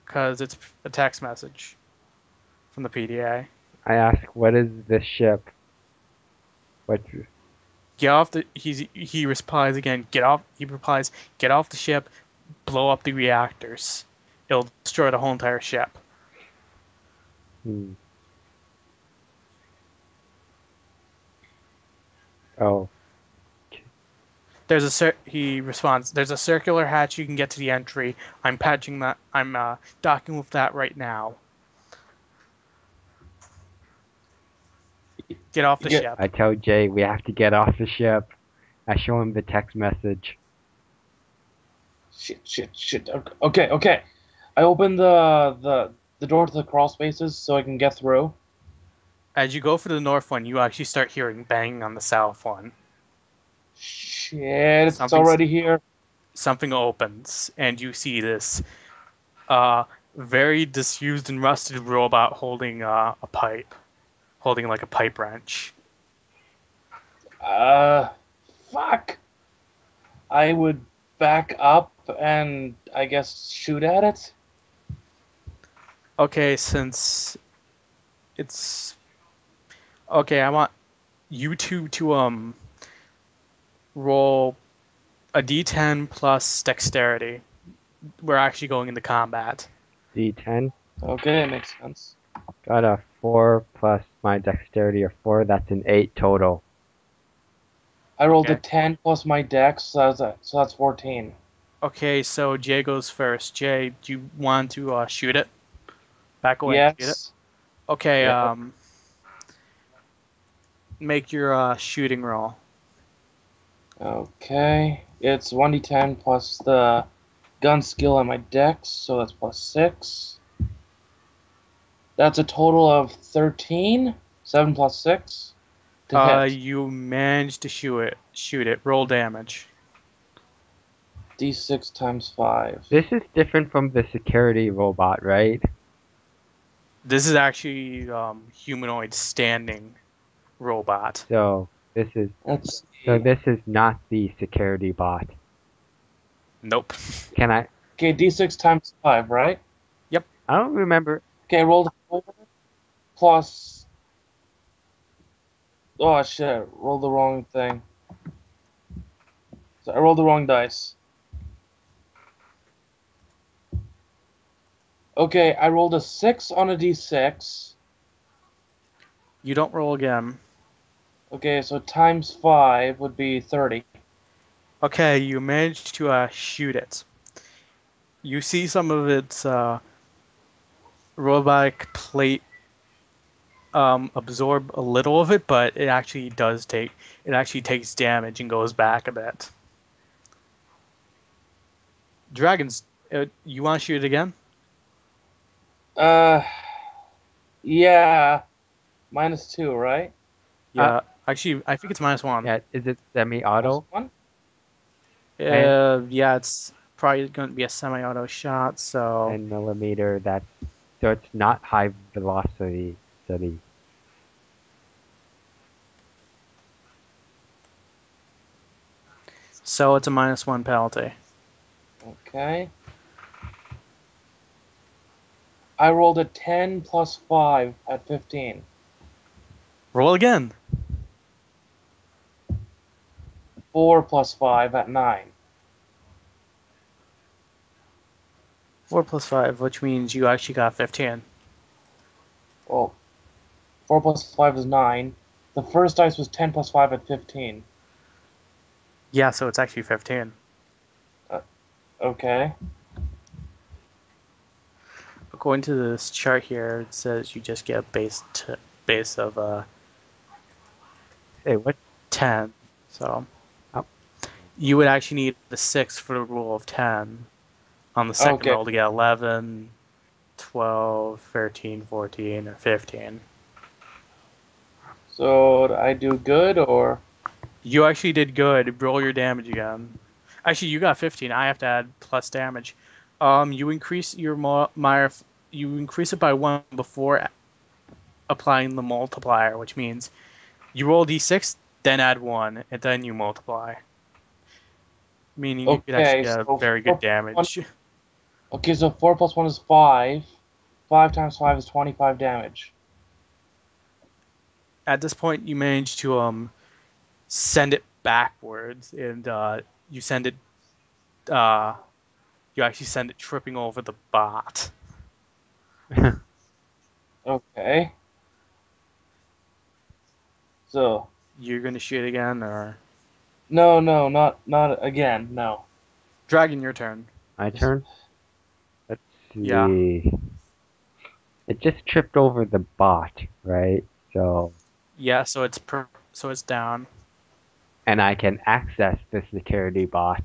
Because it's a text message from the PDA. I ask, what is this ship? What? Get off the. He replies again. Get off. He replies, get off the ship. Blow up the reactors. It'll destroy the whole entire ship. Oh. He responds, there's a circular hatch you can get to the entry. I'm patching that. I'm docking with that right now. Get off the ship. I tell Jay we have to get off the ship. I show him the text message. Shit. Okay. I open the door to the crawl spaces so I can get through. As you go for the north one, you actually start hearing banging on the south one. Shit, it's already here. Something opens, and you see this very disused and rusted robot holding a pipe. Holding like a pipe wrench. Fuck. I would back up and I guess shoot at it. Okay, since it's okay, I want you two to roll a D10 plus dexterity. We're actually going into combat. D10. Okay, it makes sense. Got a 4 plus my dexterity of 4. That's an 8 total. I rolled a 10 plus my dex, so that's 14. Okay, so Jay goes first. Jay, do you want to shoot it? Back away yes. and shoot it? Okay, yeah. Make your shooting roll. Okay, it's 1d10 plus the gun skill and my dex, so that's plus 6. That's a total of 13. 7 plus 6. You managed to shoot it. Roll damage. D6 times 5. This is different from the security robot, right? This is actually humanoid standing robot. So this is not the security bot. Nope. Can I? Okay, D6 times 5, right? Yep. I don't remember. Okay, I rolled a 4 plus. Oh shit! Rolled the wrong thing. So I rolled the wrong dice. Okay, I rolled a 6 on a D6. You don't roll again. Okay, so times 5 would be 30. Okay, you managed to shoot it. You see some of its robotic plate absorb a little of it, but it actually takes damage and goes back a bit. Dragons, you want to shoot it again? Yeah. -2, right? Yeah. Actually, I think it's -1. Yeah, is it semi-auto? -1? Yeah, it's probably going to be a semi-auto shot, so... 10 millimeter, so it's not high velocity. So it's a -1 penalty. Okay. I rolled a 10 plus 5 at 15. Roll again. 4 plus 5 at 9. 4 plus 5, which means you actually got 15. Well, 4 plus 5 is 9. The first dice was 10 plus 5 at 15. Yeah, so it's actually 15. Okay. According to this chart here, it says you just get a base of Hey, what? 10. So you would actually need the 6 for the rule of 10. On the second Okay. roll to get 11, 12, 13, 14, or 15. So I do good or? You actually did good. Roll your damage again. Actually, you got 15. I have to add plus damage. You increase your you increase it by 1 before applying the multiplier, which means you roll d6, then add 1, and then you multiply. Meaning you could actually Okay, get so very 4 good plus 1. damage. Okay, so 4 plus 1 is 5. 5 times 5 is 25 damage. At this point, you manage to send it backwards, and you send it. You actually send it tripping over the bot. Okay. So You're gonna shoot again, or no, not again. No. Dragon, your turn. My turn? Let's Yeah. see. It just tripped over the bot, right? So, Yeah, so it's down. and I can access the security bot.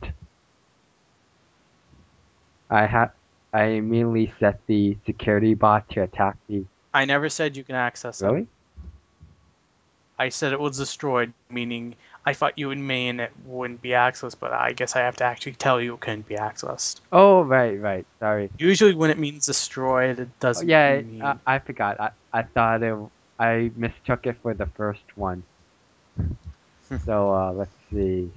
I immediately set the security bot to attack the. I never said you can access it. Really? I said it was destroyed, meaning I thought you would mean it wouldn't be accessed, but I guess I have to actually tell you it couldn't be accessed. Oh, right. Sorry. Usually when it means destroyed, it Oh, doesn't yeah, mean... I forgot. I thought I mistook it for the first one. So, let's see.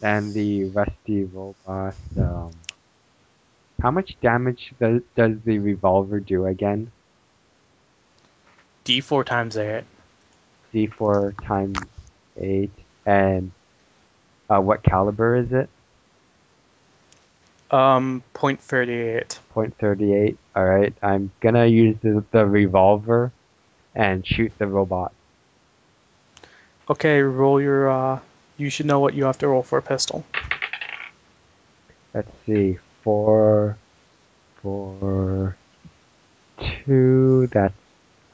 And the rusty robot. How much damage does the revolver do again? D4 times 8. D4 times 8. And what caliber is it? .38. .38. Alright, I'm gonna use the revolver and shoot the robot. Okay, roll your, you should know what you have to roll for a pistol. Let's see. 4, 4, 2,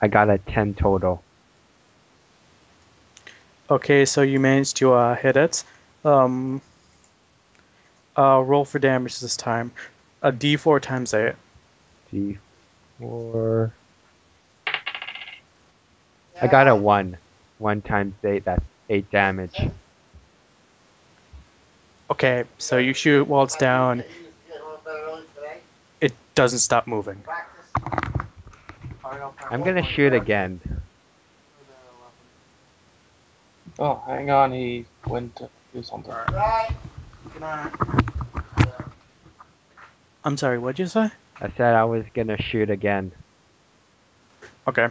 I got a 10 total. Okay, so you managed to hit it. Roll for damage this time. A D4 times 8. D4. I got a 1. 1 times 8, that's 8 damage. Okay, so you shoot while it's down. It doesn't stop moving. I'm gonna shoot again. Oh, hang on. He went to do something. I'm sorry, what'd you say? I said I was gonna shoot again. Okay,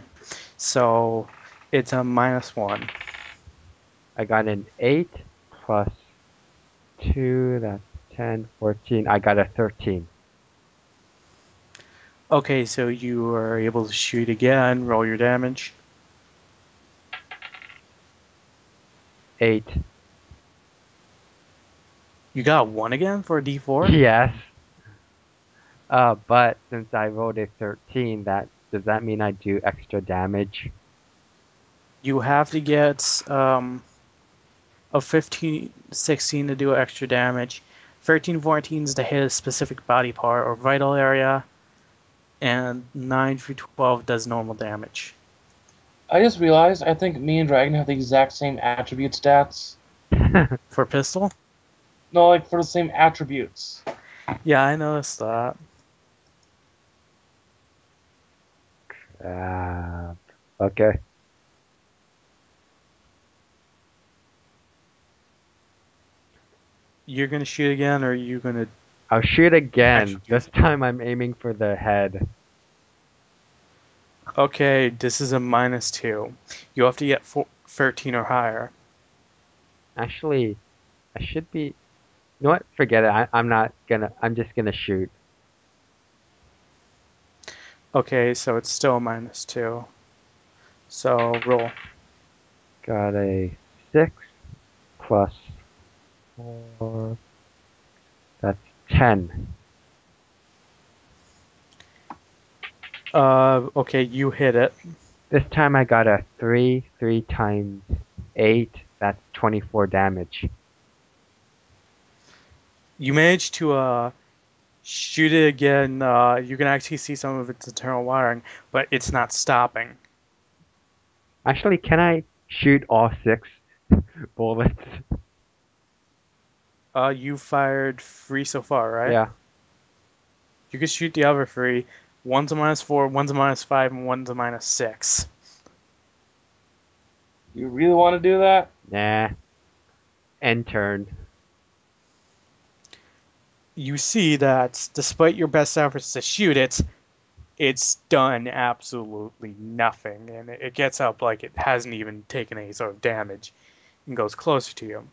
so it's a -1. I got an 8 plus 2, that's 10, 14. I got a 13. Okay, so you are able to shoot again. Roll your damage. 8. You got 1 again for a D4? Yes. But since I rolled a 13, does that mean I do extra damage? You have to get a 15, 16 to do extra damage. 13, 14 is to hit a specific body part or vital area. And 9 through 12 does normal damage. I just realized I think me and Dragon have the exact same attribute stats. For pistol? No, like for the same attributes. Yeah, I noticed that. Okay. You're gonna shoot again, or are you gonna... I'll shoot again. Actually, This time I'm aiming for the head. Okay, this is a -2. You have to get 13 or higher. Actually, I should be... You know what? Forget it. I'm just gonna shoot. Okay, so it's still a -2. So roll. Got a 6 plus 4. That's 10. Okay, you hit it. This time I got a 3. 3 times 8. That's 24 damage. You managed to Shoot it again. You can actually see some of its internal wiring, but it's not stopping. Actually, can I shoot all 6 bullets? You fired 3 so far, right? Yeah. You can shoot the other 3. One's a -4, one's a -5, and one's a -6. You really want to do that? Nah. End turn. You see that despite your best efforts to shoot it, it's done absolutely nothing, and it gets up like it hasn't even taken any sort of damage and goes closer to you.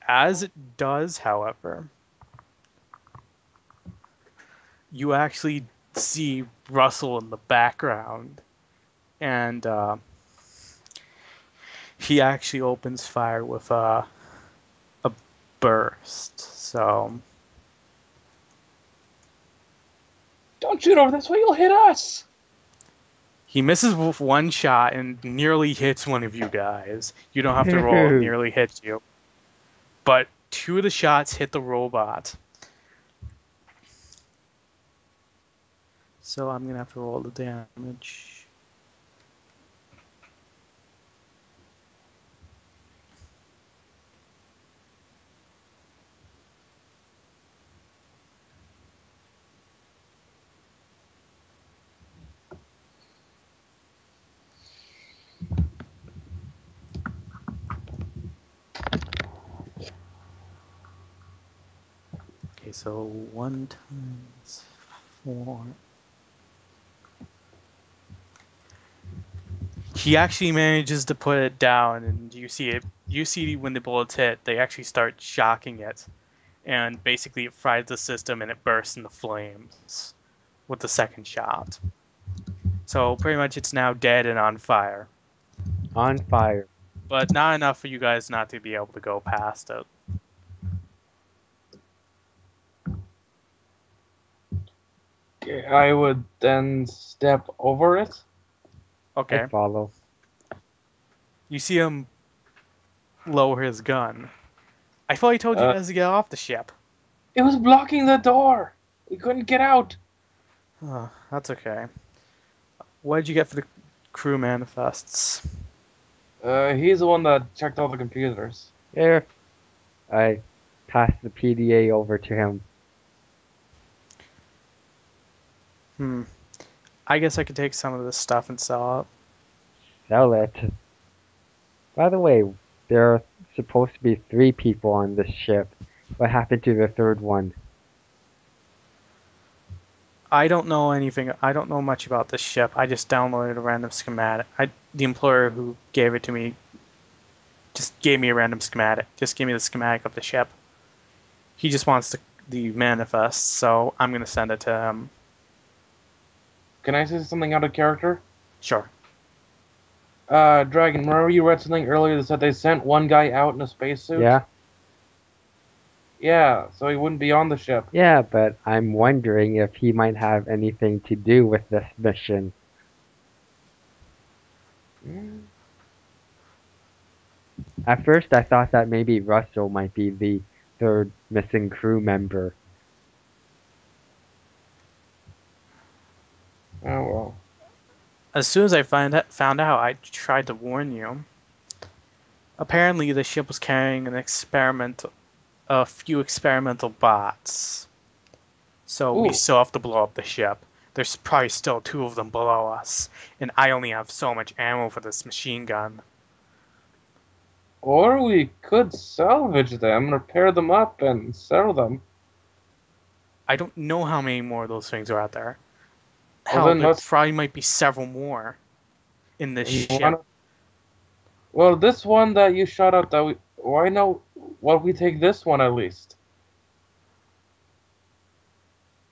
As it does, however, you actually see Russell in the background, and he actually opens fire with a burst. So Don't shoot over this way, you'll hit us! he misses with 1 shot and nearly hits one of you guys. You don't have to roll, it nearly hits you. But 2 of the shots hit the robot. So I'm going to have to roll the damage. Okay, so 1 times 4. He actually manages to put it down, and you see it. You see when the bullets hit, they actually start shocking it, and basically it fries the system and it bursts into flames with the second shot. So pretty much it's now dead and on fire, On fire. but not enough for you guys not to be able to go past it. Okay, I would then step over it. Okay, I follow. you see him lower his gun. I thought he told you guys to get off the ship. It was blocking the door! We couldn't get out! Oh, that's okay. What did you get for the crew manifests? He's the one that checked all the computers. Here. I pass the PDA over to him. I guess I could take some of this stuff and sell it. Sell it. By the way, there are supposed to be 3 people on this ship. What happened to the 3rd one? I don't know anything. I don't know much about this ship. I just downloaded a random schematic. The employer who gave it to me just gave me a random schematic. Just gave me the schematic of the ship. He just wants the manifest, so I'm gonna send it to him. Can I say something out of character? Sure. Dragon, remember you read something earlier that said they sent one guy out in a spacesuit? Yeah? Yeah, so he wouldn't be on the ship. Yeah, but I'm wondering if he might have anything to do with this mission. At first I thought that maybe Russell might be the 3rd missing crew member. Oh well. As soon as I found out, I tried to warn you. Apparently, the ship was carrying a few experimental bots. So we still have to blow up the ship. There's probably still 2 of them below us, and I only have so much ammo for this machine gun. Or we could salvage them, repair them up, and sell them. I don't know how many more of those things are out there. Well, Hell, there probably might be several more in this ship. Well, this one that you shot out, why not? Why don't we take this one at least?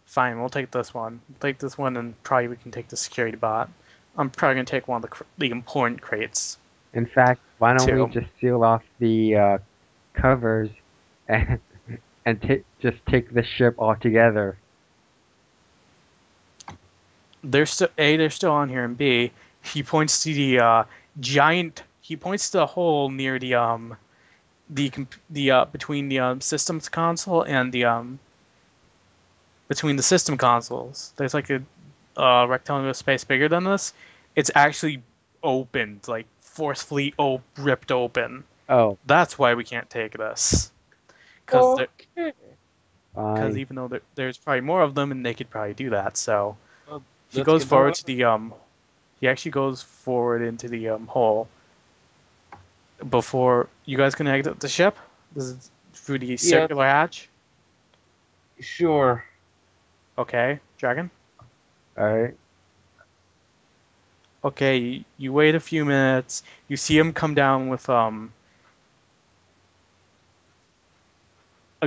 Fine, we'll take this one. We'll take this one, and probably we can take the security bot. I'm probably gonna take one of the important crates. In fact, why don't 2. we just seal off the covers and just take the ship altogether? They're still on here, and B, he points to the giant. He points to the hole near the between the systems console and between the system consoles. There's like a rectangular space bigger than this. It's actually opened, like forcefully ripped open. Oh, That's why we can't take this. Because Okay. fine. even though there's probably more of them, and they could probably do that. So Well, he let's goes get down. forward to the He actually goes forward into the hole. Before you guys can exit the ship, this is through the Yeah, circular hatch. sure. Okay, Dragon. All right. Okay, you wait a few minutes. You see him come down with a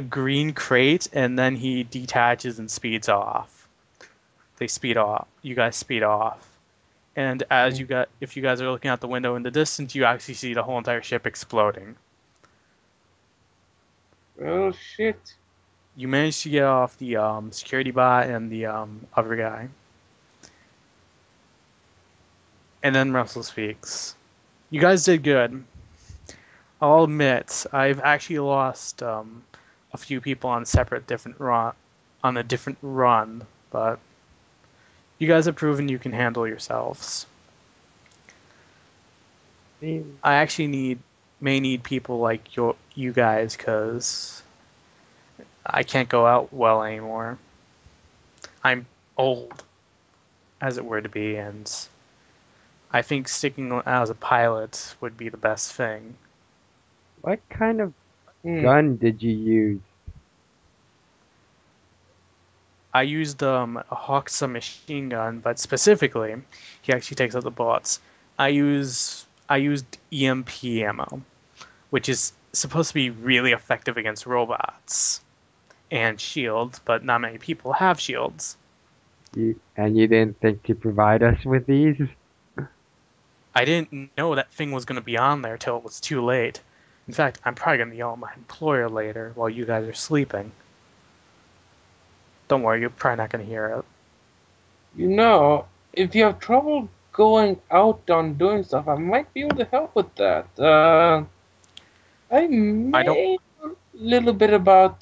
green crate, and then he detaches and speeds off. They speed off. You guys speed off. And if you guys are looking out the window in the distance, you actually see the whole entire ship exploding. Oh shit. You manage to get off the security bot and the other guy. And then Russell speaks. You guys did good. I'll admit, I've actually lost a few people on a different run, but you guys have proven you can handle yourselves. I actually may need people like you guys, because I can't go out well anymore. I'm old, as it were to be, and I think sticking as a pilot would be the best thing. What kind of Hmm. gun did you use? I used a Hawk submachine gun, but specifically, he actually takes out the bullets. I used EMP ammo, which is supposed to be really effective against robots and shields, but not many people have shields. You didn't think to provide us with these? I didn't know that thing was going to be on there till it was too late. In fact, I'm probably going to yell at my employer later while you guys are sleeping. Don't worry, you're probably not going to hear it. You know, if you have trouble going out on doing stuff, I might be able to help with that. I may know a little bit about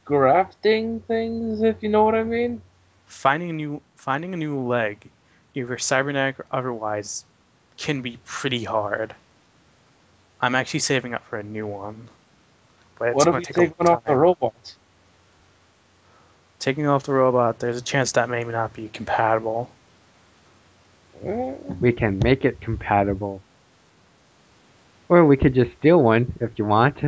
grafting things, if you know what I mean. Finding a new leg, either cybernetic or otherwise, can be pretty hard. I'm actually saving up for a new one, but it's What if going you to take a take one long off the time. robot? Taking off the robot, there's a chance that may not be compatible. We can make it compatible. Or we could just steal one if you want.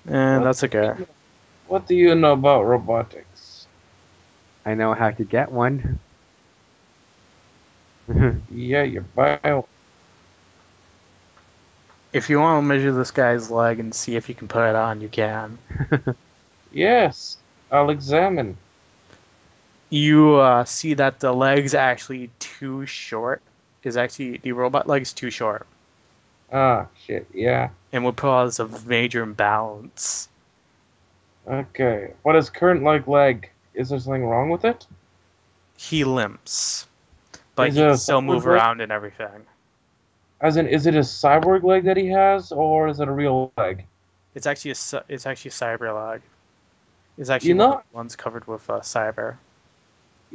And that's okay. What do you know about robotics? I know how to get one. Yeah, you're bio. If you want to measure this guy's leg and see if you can put it on, you can. Yes, I'll examine. You see that the leg's actually too short. The robot leg's too short Ah, shit, yeah. and would cause a major imbalance. Okay. What is current leg? Is there something wrong with it? He limps, but Is he it can a still move cyborg leg? around and everything. As in, is it a cyborg leg that he has, or is it a real leg? It's actually a cyber leg. It's actually You one know, of the ones covered with cyber.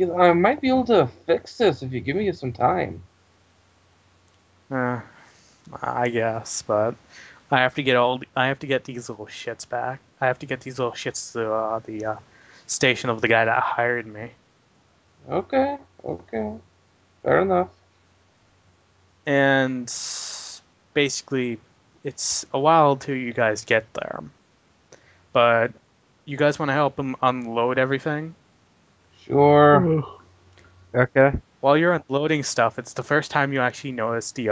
I might be able to fix this if you give me some time. I guess, but I have to get these little shits back. I have to get these little shits to the station of the guy that hired me. Okay, okay. Fair enough. And basically, it's a while till you guys get there. But you guys want to help him unload everything? Sure. Okay. While you're unloading stuff, it's the first time you actually notice the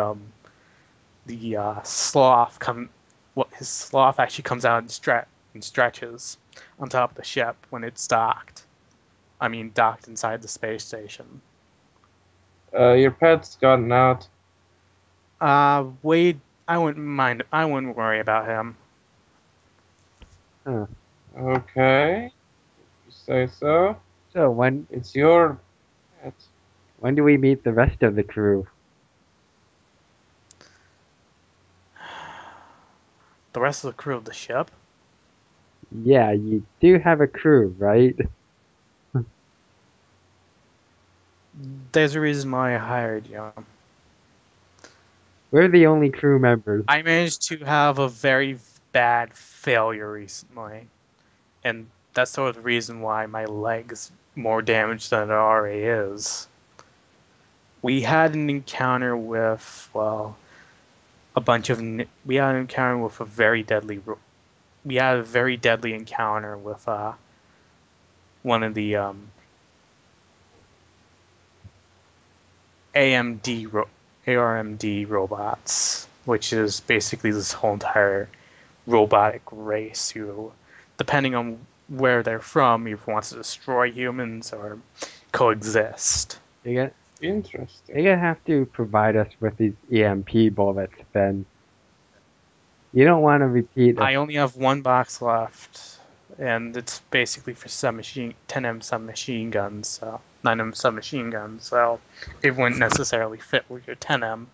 sloth come. Well, his sloth actually comes out and stretches on top of the ship when it's docked. I mean, docked inside the space station. Your pet's gotten out. Wade, I wouldn't mind. I wouldn't worry about him. Huh. Okay. You say so. So when It's your pet. do we meet the rest of the crew? The rest of the crew of the ship? Yeah, you do have a crew, right? There's a reason why I hired you. We're the only crew members. I managed to have a very bad failure recently, and that's sort of the reason why my leg's more damaged than it already is. We had an encounter with, well, we had an encounter with a very deadly. We had a very deadly encounter with one of the AMD ARMD robots, which is basically this whole entire robotic race who, depending on where they're from, either wants to destroy humans or coexist. You're Interesting. gonna have to provide us with these EMP bullets, Ben. You don't want to repeat I a only have one box left, and it's basically for 10M submachine guns, so 9M submachine guns, so it wouldn't necessarily fit with your 10M.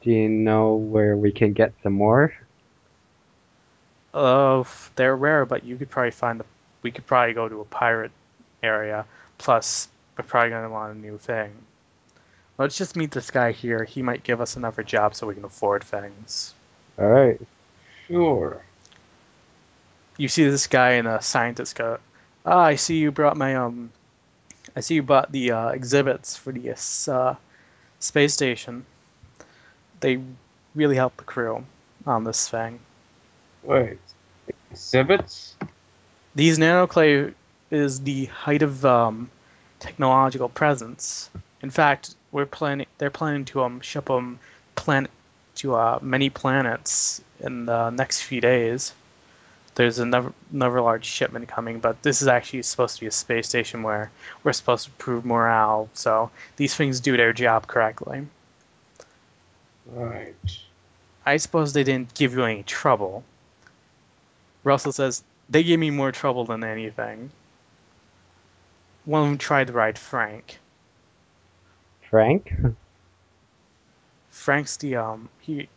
Do you know where we can get some more? They're rare, but you could probably we could probably go to a pirate area. Plus, we're probably gonna want a new thing. Let's just meet this guy here. He might give us another job so we can afford things. Alright. Sure. You see this guy and a scientist go, "Ah, I see you brought I see you bought the exhibits for the space station. They really help the crew on this thing. Wait. Exhibits? These nanoclay is the height of technological presence. In fact, they're planning to ship them to many planets in the next few days. There's another large shipment coming, but this is actually supposed to be a space station where we're supposed to prove morale, so these things do their job correctly. Right. I suppose they didn't give you any trouble." Russell says, "They gave me more trouble than anything. One of them tried to ride Frank. Frank? Frank's the he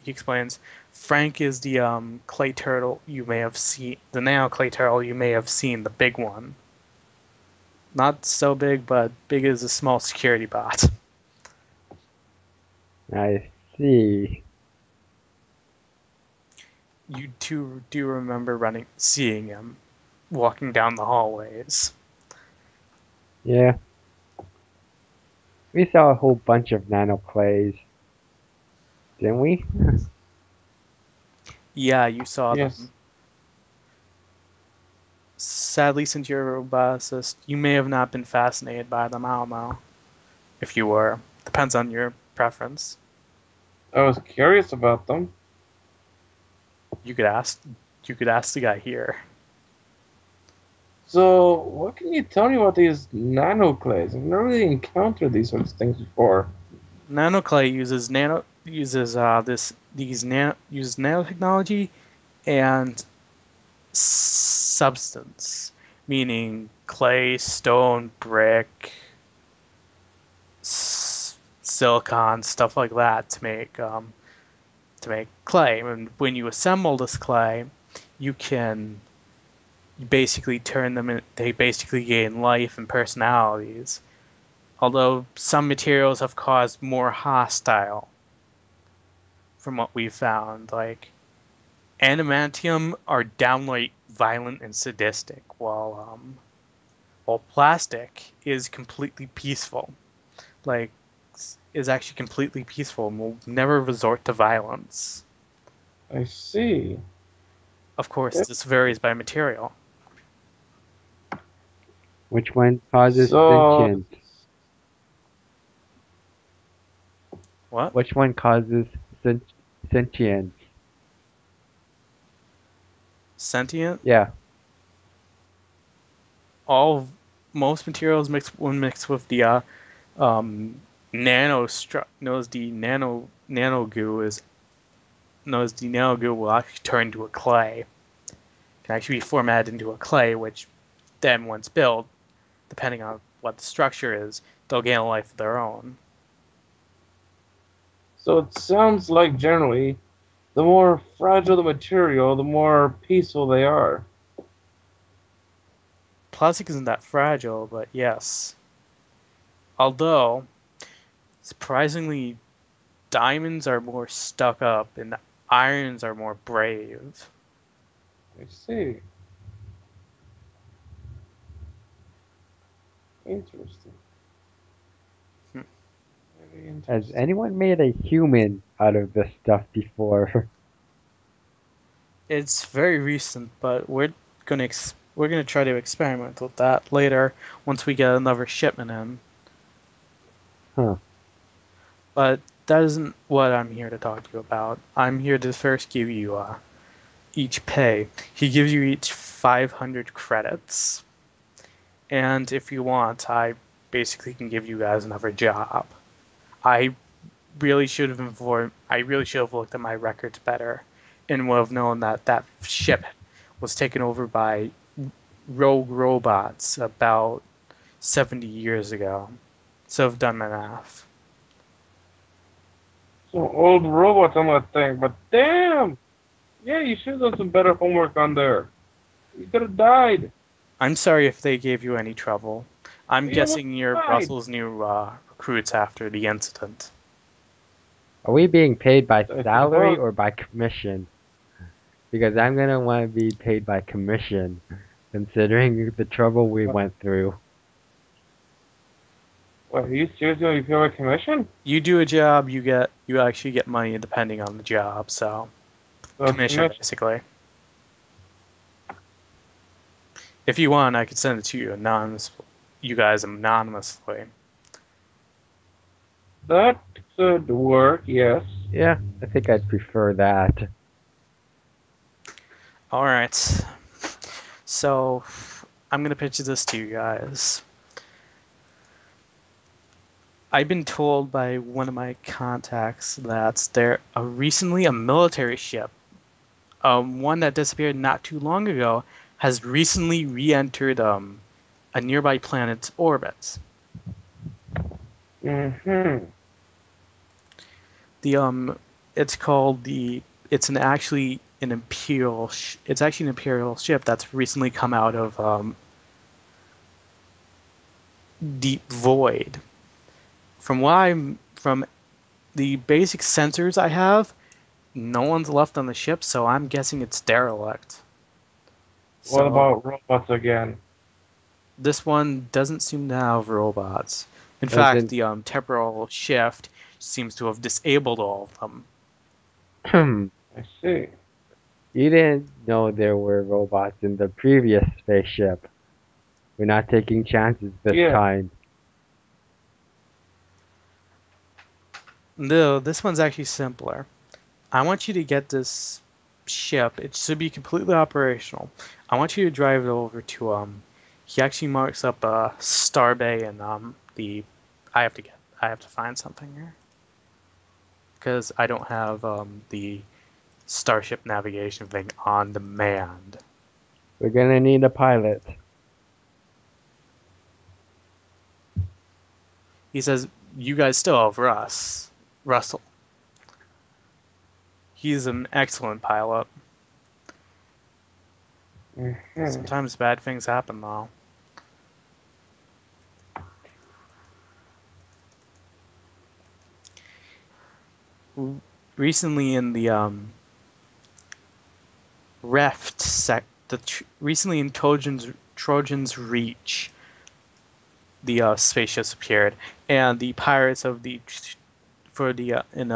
explains, Frank is the clay turtle you may have seen, the nano clay turtle you may have seen, the big one. Not so big, but big as a small security bot." I see. You two do remember seeing him walking down the hallways. Yeah. We saw a whole bunch of nanoclays. Didn't we? Yeah, you saw Yes. them. Sadly, since you're a roboticist, you may have not been fascinated by them. I don't know. If you were. Depends on your preference. I was curious about them. You could ask the guy here. So, what can you tell me about these nanoclays? I've never really encountered these sorts of things before. Nanoclay uses nanotechnology and substance, meaning clay, stone, brick, silicon, stuff like that to make clay. And when you assemble this clay, you can basically turn them in. They basically gain life and personalities. Although some materials have caused more hostile, from what we've found, like adamantium are downright violent and sadistic, while plastic is completely peaceful. Like, is actually completely peaceful and will never resort to violence. I see. Of course, this varies by material. Which one causes So, sentience? What? Which one causes sentience? Sentient? Yeah. Most materials when mixed with the knows the nano goo will actually turn into a clay. Can actually be formatted into a clay, which then once built, depending on what the structure is, they'll gain a life of their own. so it sounds like generally, the more fragile the material, the more peaceful they are. plastic isn't that fragile, but yes. Although, surprisingly, diamonds are more stuck up and irons are more brave. I see. Interesting. Hmm. Very Has interesting. anyone made a human out of this stuff before? It's very recent, but we're gonna try to experiment with that later once we get another shipment in. Huh. But that isn't what I'm here to talk to you about. I'm here to first give you each pay. He gives you each 500 credits, and if you want, I basically can give you guys another job. I really should have informed. I really should have looked at my records better, and would have known that that ship was taken over by rogue robots about 70 years ago. So I've done my math. Some old robots on that thing, but damn! Yeah, you should have done some better homework on there. You could have died. I'm sorry if they gave you any trouble. I'm You almost guessing you're died. Russell's new recruits after the incident. Are we being paid by I think salary about or by commission? Because I'm gonna want to be paid by commission, considering the trouble we went through. what, are you seriously going to be paid by commission? You do a job, you actually get money depending on the job. So So commission commission. basically. If you want, I could send it to you anonymously. You guys anonymously. That could work, yes. Yeah, I think I'd prefer that. All right. So I'm gonna pitch this to you guys. I've been told by one of my contacts that there recently a military ship, one that disappeared not too long ago, has recently re-entered a nearby planet's orbit. Mm-hmm. The it's called it's it's actually an imperial ship that's recently come out of deep void. From the basic sensors I have, no one's left on the ship, so I'm guessing it's derelict. What So about robots again? this one doesn't seem to have robots. In As fact, in, the temporal shift seems to have disabled all of them. I see. you didn't know there were robots in the previous spaceship. We're not taking chances this Yeah. time. No, this one's actually simpler. I want you to get this ship. It should be completely operational. I want you to drive it over to he actually marks up a star bay and the I have to find something here because I don't have the starship navigation thing on demand. We're gonna need a pilot. He says you guys still have Russell. He's an excellent pilot. Mm-hmm. Sometimes bad things happen though. Recently in the Reft sec recently in Trojan's Reach, the spaceships appeared, and the pirates of the for the in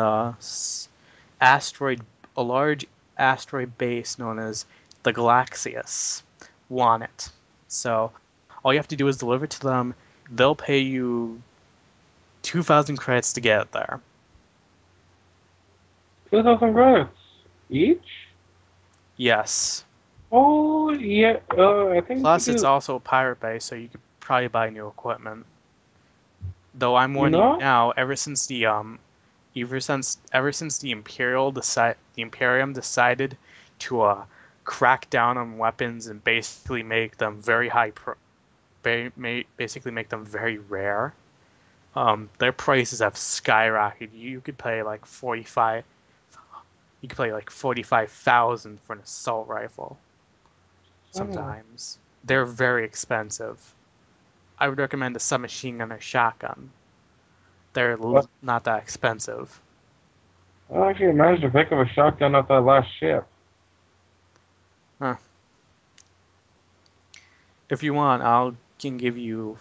asteroid a large asteroid base known as the Galaxius want it. So all you have to do is deliver to them. They'll pay you 2,000 credits to get it there. 2,000 credits each? Yes. Oh, yeah. I think Plus, we it's do. also a pirate base, so you could probably buy new equipment. Though I'm You warning you know? now, ever since the Imperium decided to crack down on weapons and basically make them basically make them very rare. Their prices have skyrocketed. You could pay like 45. You could pay like 45,000 for an assault rifle Oh, sometimes. they're very expensive. I would recommend a submachine gun or shotgun. They're Well, not that expensive. I actually managed to pick up a shotgun off that last ship. Huh. If you want, I can give you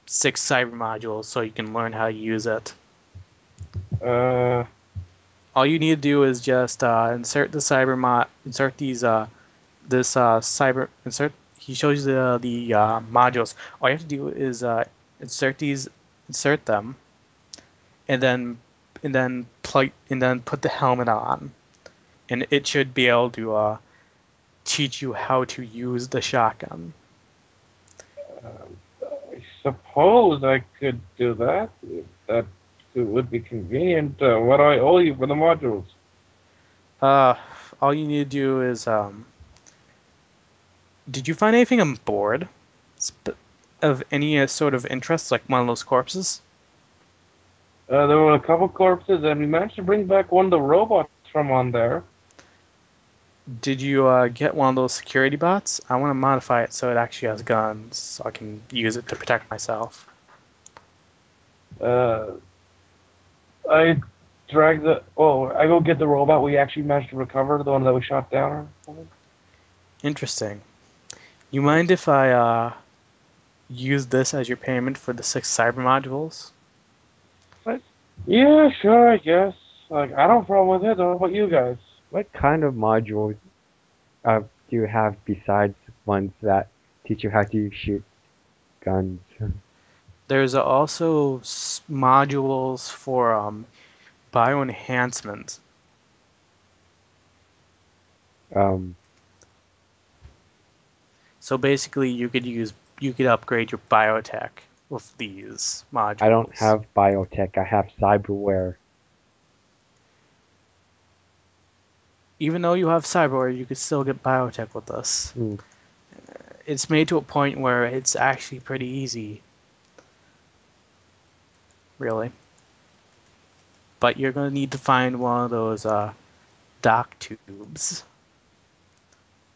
6 cyber modules so you can learn how to use it. Uh, All you need to do is just insert the cyber mod, insert these cyber insert. He shows you the modules. All you have to do is insert them, and then put the helmet on, and it should be able to teach you how to use the shotgun. I suppose I could do that. If that would be convenient. What do I owe you for the modules? All you need to do is did you find anything on board of any sort of interest, like one of those corpses? There were a couple corpses, and we managed to bring back one of the robots from on there. Did you get one of those security bots? I want to modify it so it actually has guns, so I can use it to protect myself. I dragged the. Oh, I go get the robot we actually managed to recover, the one that we shot down or something. Interesting. You mind if I use this as your payment for the 6 cyber modules? Yeah, sure, I guess. Like, I don't have a problem with it. What about you guys? What kind of modules do you have besides ones that teach you how to shoot guns? There's also modules for bioenhancement. So basically, you could upgrade your biotech with these modules. I don't have biotech. I have cyberware. Even though you have cyberware, you could still get biotech with this. It's made to a point where it's actually pretty easy. Really. But you're going to need to find one of those dock tubes.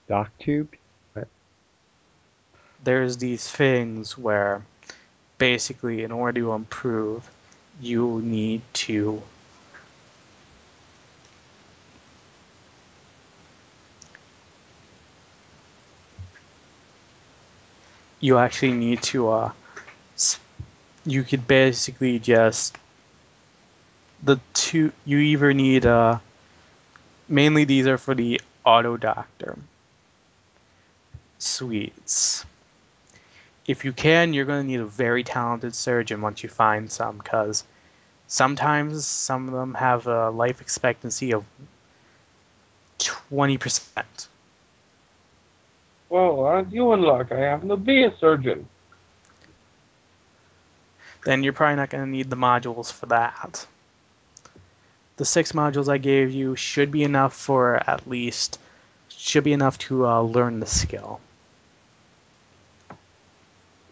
Dock tube? There's these things where basically in order to improve, you need to you actually need to you could basically just you either need mainly these are for the auto doctor suites. If you can, you're going to need a very talented surgeon once you find some, because sometimes some of them have a life expectancy of 20%. Well, aren't you in luck? I happen to be a surgeon. Then you're probably not going to need the modules for that. The 6 modules I gave you should be enough to learn the skill.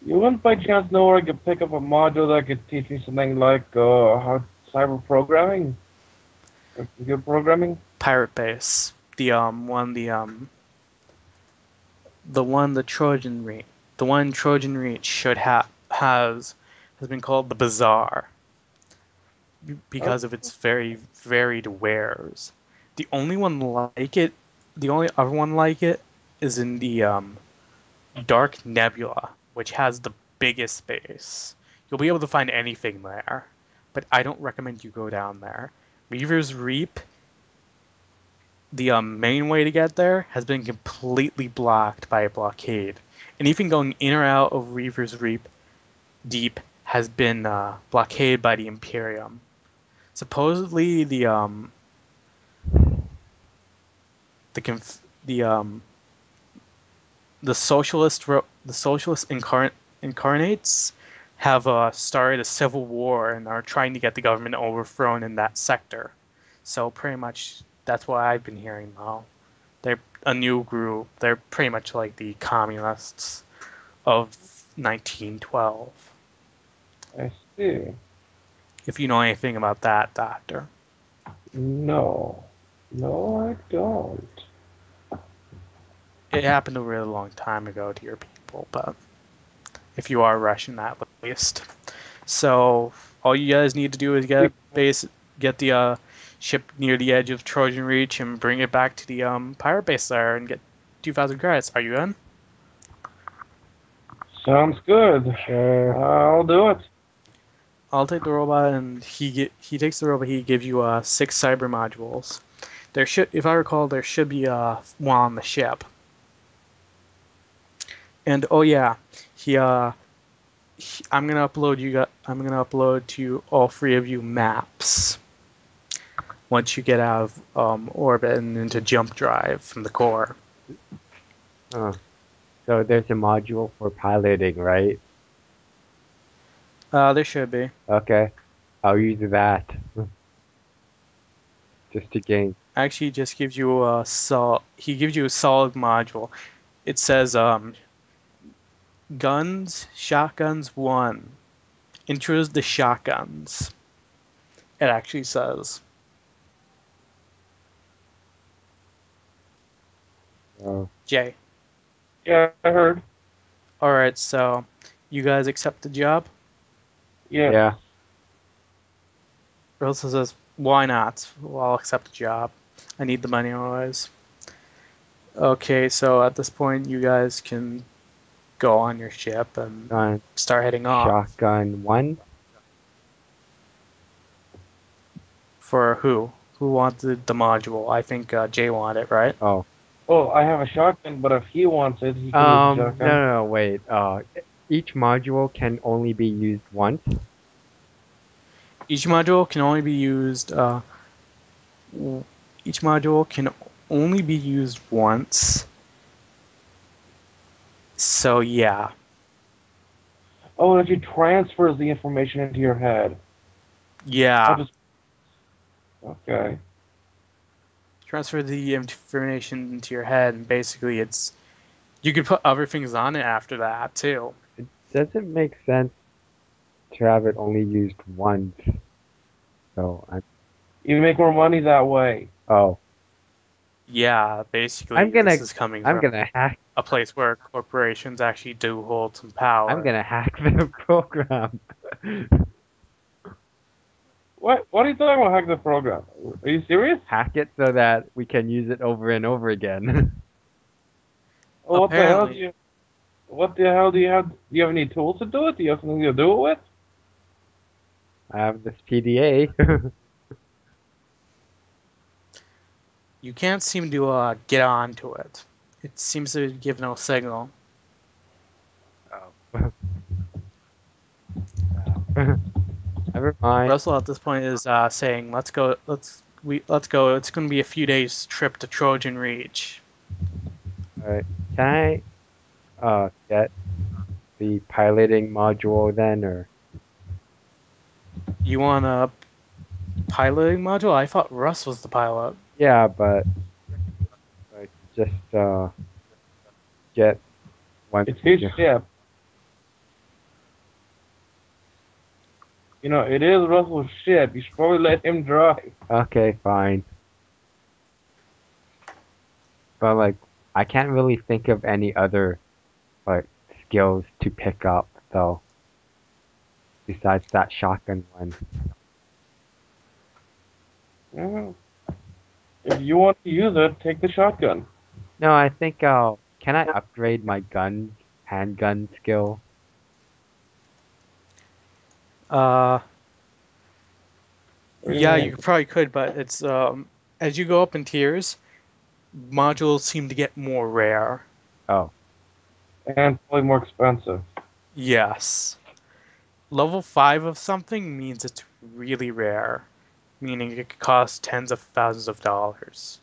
You wouldn't by chance know where I could pick up a module that could teach me something like how cyber programming, or computer programming? Pirate Base, the Trojan Reach should has been called the Bazaar because of its very varied wares. The only other one like it is in the Dark Nebula, which has the biggest space. You'll be able to find anything there, but I don't recommend you go down there. Reaver's Reap, the main way to get there, has been completely blocked by a blockade. Anything going in or out of Reaver's Reap Deep has been blockaded by the Imperium. Supposedly, the socialist incarnates have started a civil war and are trying to get the government overthrown in that sector. So pretty much that's what I've been hearing now. They're a new group. They're pretty much like the communists of 1912. I see. If you know anything about that, Doctor. No. No, I don't. It happened a really long time ago to your people, but if you are rushing that, at least. So all you guys need to do is get the ship near the edge of Trojan Reach and bring it back to the pirate base there and get 2,000 credits. Are you in? Sounds good. Sure. I'll do it. I'll take the robot, and he takes the robot. He gives you 6 cyber modules. There should, if I recall, there should be one on the ship. And oh yeah, I'm gonna upload to you, all 3 of you, maps once you get out of orbit and into jump drive from the core. Oh. So there's a module for piloting, right? There should be. Okay. I'll use that. Just to gain. Actually, he just gives you he gives you a solid module. It says guns, shotguns 1. Intros to shotguns. It actually says. Oh. Jay. Yeah, I heard. Alright, so you guys accept the job? Yeah. Yeah. Russell says, why not? Well, I'll accept the job. I need the money anyways. Okay, so at this point, you guys can go on your ship and start heading off. Shotgun 1? For who? Who wanted the module? I think Jay wanted it, right? Oh. Oh, I have a shotgun, but if he wants it, he can use the shotgun. No, wait. Each module can only be used once? Each module can only be used. Each module can only be used once. So yeah. Oh, and if you transfers the information into your head. Yeah. Okay. Transfer the information into your head, and basically you could put other things on it after that too. It doesn't make sense to have it only used once. So You make more money that way. Oh. Yeah, basically this is coming from hack a place where corporations actually do hold some power. I'm gonna hack the program. What are you talking about, hack the program? Are you serious? Hack it so that we can use it over and over again. Oh, Apparently. What the hell do you have? Do you have any tools to do it? Do you have something to do it with? I have this PDA. You can't seem to get onto it. It seems to give no signal. Oh. Never mind. Russell at this point is saying, "Let's go. Let's go. It's going to be a few days trip to Trojan Reach." Alright. Can I get the piloting module then, or You want a piloting module? I thought Russ was the pilot. yeah, but just get one. It's his ship. You know, it is Russell's ship. You should probably let him drive. Okay, fine. But like, I can't really think of any other like skills to pick up though. Besides that shotgun one. Mhm. If you want to use it, take the shotgun. No, I think can I upgrade my handgun skill? Yeah, you probably could, but it's as you go up in tiers, modules seem to get more rare. Oh. And probably more expensive. Yes. Level 5 of something means it's really rare, meaning it could cost tens of thousands of dollars.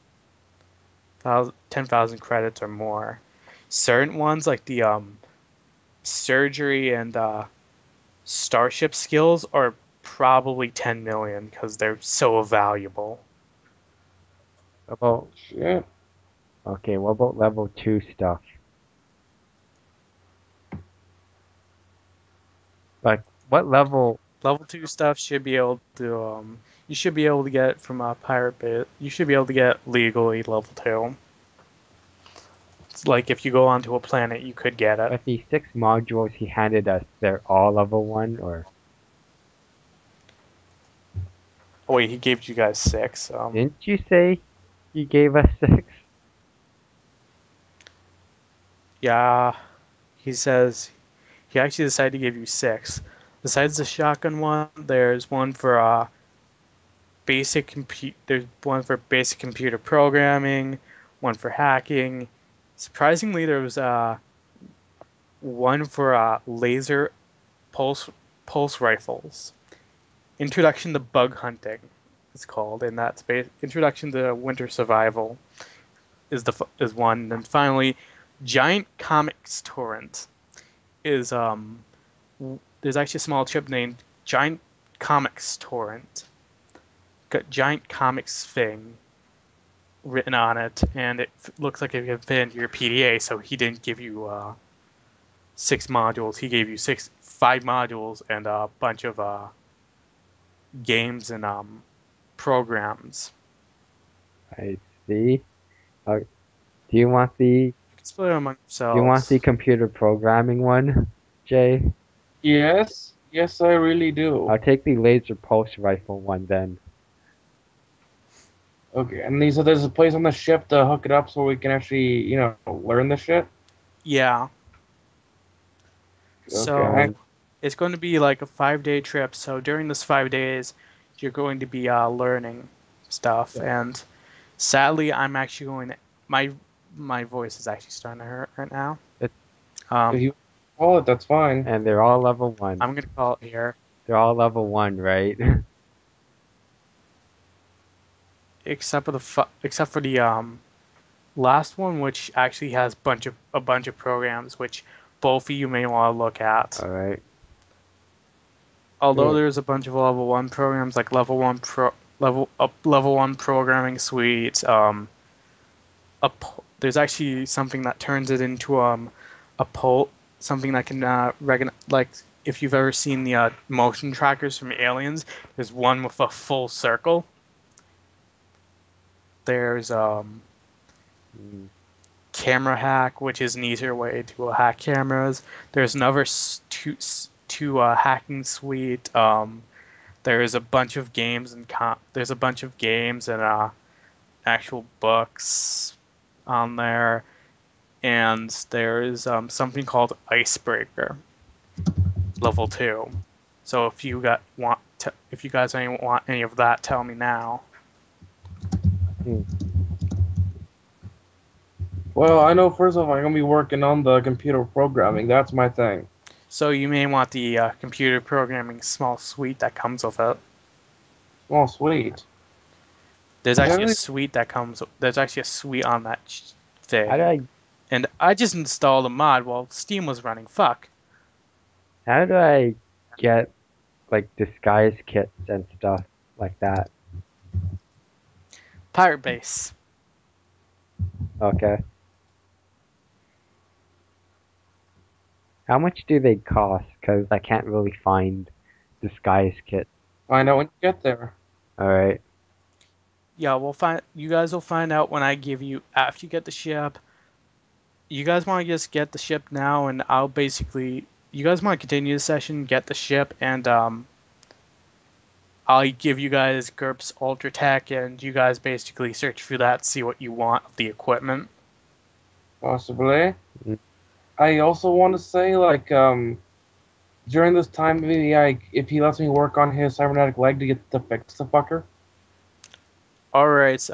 10,000 credits or more. Certain ones like the surgery and starship skills are probably 10 million because they're so valuable. About Shit. okay, what about level 2 stuff? Like what level? Level 2 stuff should be able to you should be able to get from a pirate base. You should be able to get legally level 2. Like if you go onto a planet, you could get it. But the 6 modules he handed us, they're all level 1, or Oh wait, he gave you guys 6. didn't you say he gave us 6? Yeah, he says he actually decided to give you 6. Besides the shotgun one, there's one for There's one for basic computer programming, one for hacking. Surprisingly, there was one for laser pulse rifles. Introduction to bug hunting, it's called, and that's Introduction to Winter Survival is one, and finally, Giant Comics Torrent is there's actually a small chip named Giant Comics Torrent. Got Giant Comics thing written on it, and it looks like it can fit into your PDA. So he didn't give you 6 modules. He gave you 5 modules and a bunch of games and programs. I see. Do you want the You can split it among yourselves. Do you want the computer programming one, Jay? Yes, yes, I really do. I'll take the laser pulse rifle one then. Okay, and so there's a place on the ship to hook it up so we can actually, learn the shit? Yeah. So Okay. it's going to be like a 5-day trip. So during this 5 days, you're going to be learning stuff. Yeah. And sadly, I'm actually going to my voice is actually starting to hurt right now. If you call it, that's fine. And they're all level 1. I'm gonna call it here. They're all level 1, right? Except for the last one, which actually has a bunch of programs, which both of you may want to look at. All right. Although Yeah. there's a bunch of level 1 programs, like level 1 programming suite. There's actually something that turns it into something that can like if you've ever seen the motion trackers from Aliens. There's one with a full circle. There's camera hack, which is an easier way to hack cameras. There's another two hacking suite. There's a bunch of games and actual books on there, and there is something called Icebreaker, level 2. So if you guys want any of that, tell me now. Well, I know first off I'm going to be working on the computer programming. That's my thing. So you may want the computer programming small suite that comes with it. Oh, sweet. There's actually a suite There's actually a suite on that thing. And I just installed a mod while Steam was running. Fuck. How do I get like disguise kits and stuff like that? Pirate Base. Okay. How much do they cost? Because I can't really find disguise kits. Find out when you get there. Alright. Yeah, you guys will find out when I give you, after you get the ship. You guys want to just get the ship now, and you guys want to continue the session, get the ship, and I'll give you guys GURPS Ultra Tech, and you guys basically search through that, see what you want of the equipment. Possibly. I also want to say, like, during this time, maybe if he lets me work on his cybernetic leg to fix the fucker. Alright,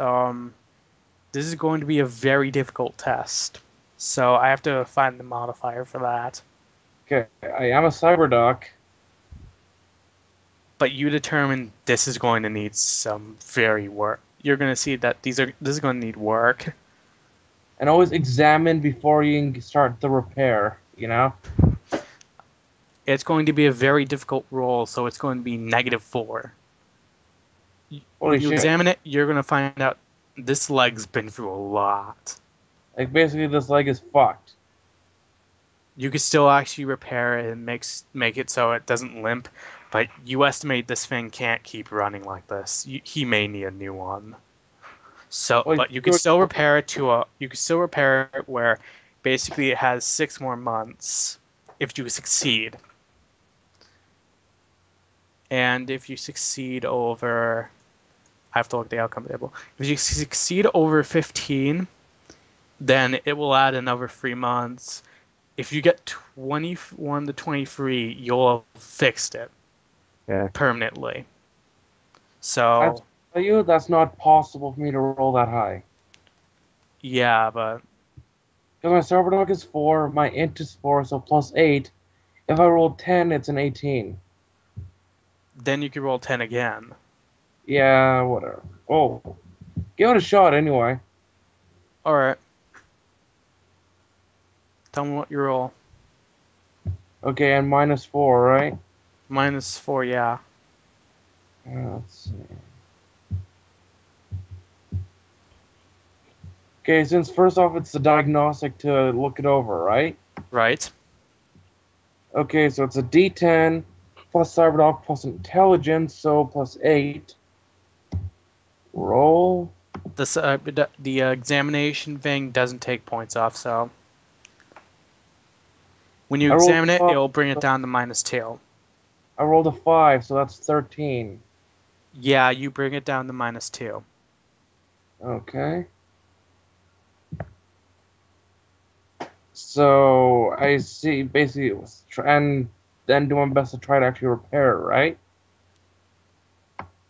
this is going to be a very difficult test. So I have to find the modifier for that. Okay, I am a cyberdoc. But you determine this is going to need some very work. You're going to see that this is going to need work. And always examine before you can start the repair, you know? It's going to be a very difficult roll, so it's going to be -4. When you examine it, you're going to find out this leg's been through a lot. Like, basically, this leg is fucked. You could still actually repair it and make it so it doesn't limp, but you estimate this thing can't keep running like this. He may need a new one. So, Like, but you could still repair it to a. You could still repair it where, basically, it has 6 more months if you succeed. And if you succeed over, I have to look at the outcome table. If you succeed over 15, then it will add another 3 months. If you get 21 to 23, you'll have fixed it Yeah. permanently. I So, tell you, that's not possible for me to roll that high. yeah, but Because my server dog is 4, my int is 4, so plus 8. If I roll 10, it's an 18. then you can roll 10 again. Yeah, whatever. Oh, give it a shot anyway. Alright. Tell me what you roll. Okay, and -4, right? -4, yeah. Let's see. Okay, since first off it's the diagnostic to look it over, right? Right. Okay, so it's a D10 plus Cyberdog plus intelligence, so plus 8. Roll. The examination thing doesn't take points off, so when you I rolled examine it, five, it'll bring it down to -2. I rolled a 5, so that's 13. Yeah, you bring it down to -2. Okay. So I see. Basically, it was and then do my best to try to actually repair it, right?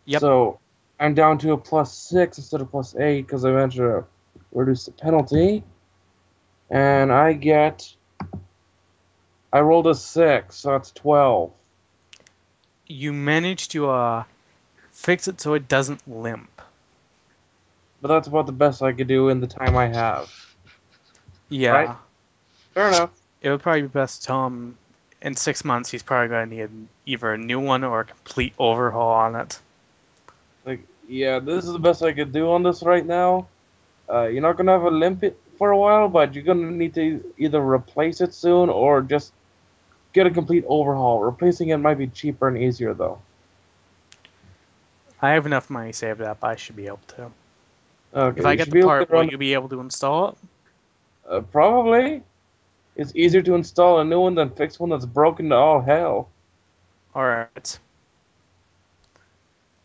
Yep. So I'm down to a +6 instead of +8 because I managed to reduce the penalty, and I rolled a 6, so that's 12. You manage to fix it so it doesn't limp. But that's about the best I could do in the time I have. Yeah. Right? Fair enough. It would probably be best to tell him in 6 months he's probably going to need either a new one or a complete overhaul on it. Like, yeah, this is the best I could do on this right now. You're not gonna have a limp for a while, but you're gonna need to either replace it soon or just get a complete overhaul. Replacing it might be cheaper and easier though. I have enough money saved up, I should be able to. Okay, If I you get should the be able part, to will run. you be able to install it? Probably. It's easier to install a new one than fix one that's broken to all hell. Alright.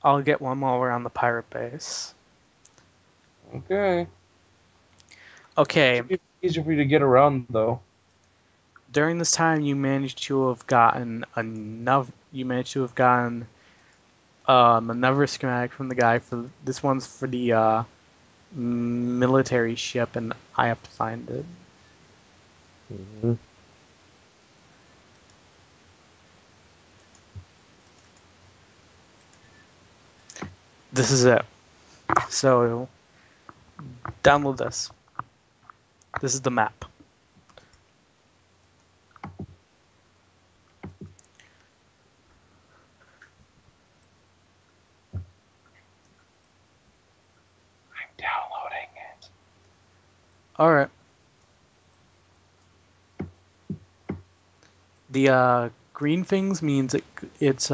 I'll get one while we're on the pirate base. Okay. Okay, Should be easier for you to get around though. during this time you managed to have gotten enough. You managed to have gotten another schematic from the guy for this one's for the military ship, and I have to find it. Mhm. This is it. So download this. This is the map. I'm downloading it. All right. The green things means it's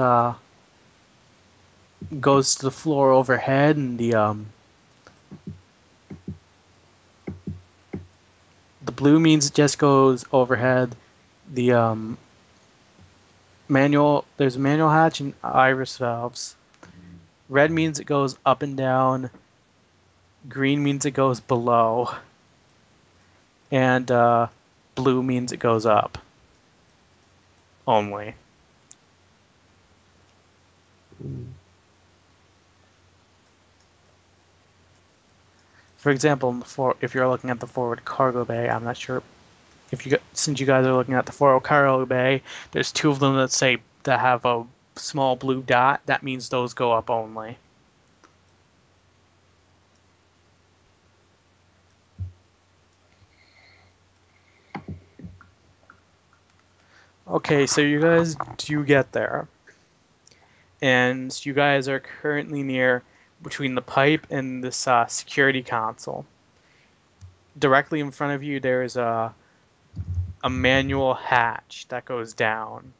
goes to the floor overhead, and the blue means it just goes overhead. The manual there's a manual hatch and iris valves. Red means it goes up and down. Green means it goes below. And blue means it goes up. Only. For example, if you're looking at the forward cargo bay, I'm not sure if since you guys are looking at the forward cargo bay, there's 2 of them that have a small blue dot. That means those go up only. Okay, so you guys do get there. And you guys are currently near between the pipe and this security console. Directly in front of you, there's a manual hatch that goes down.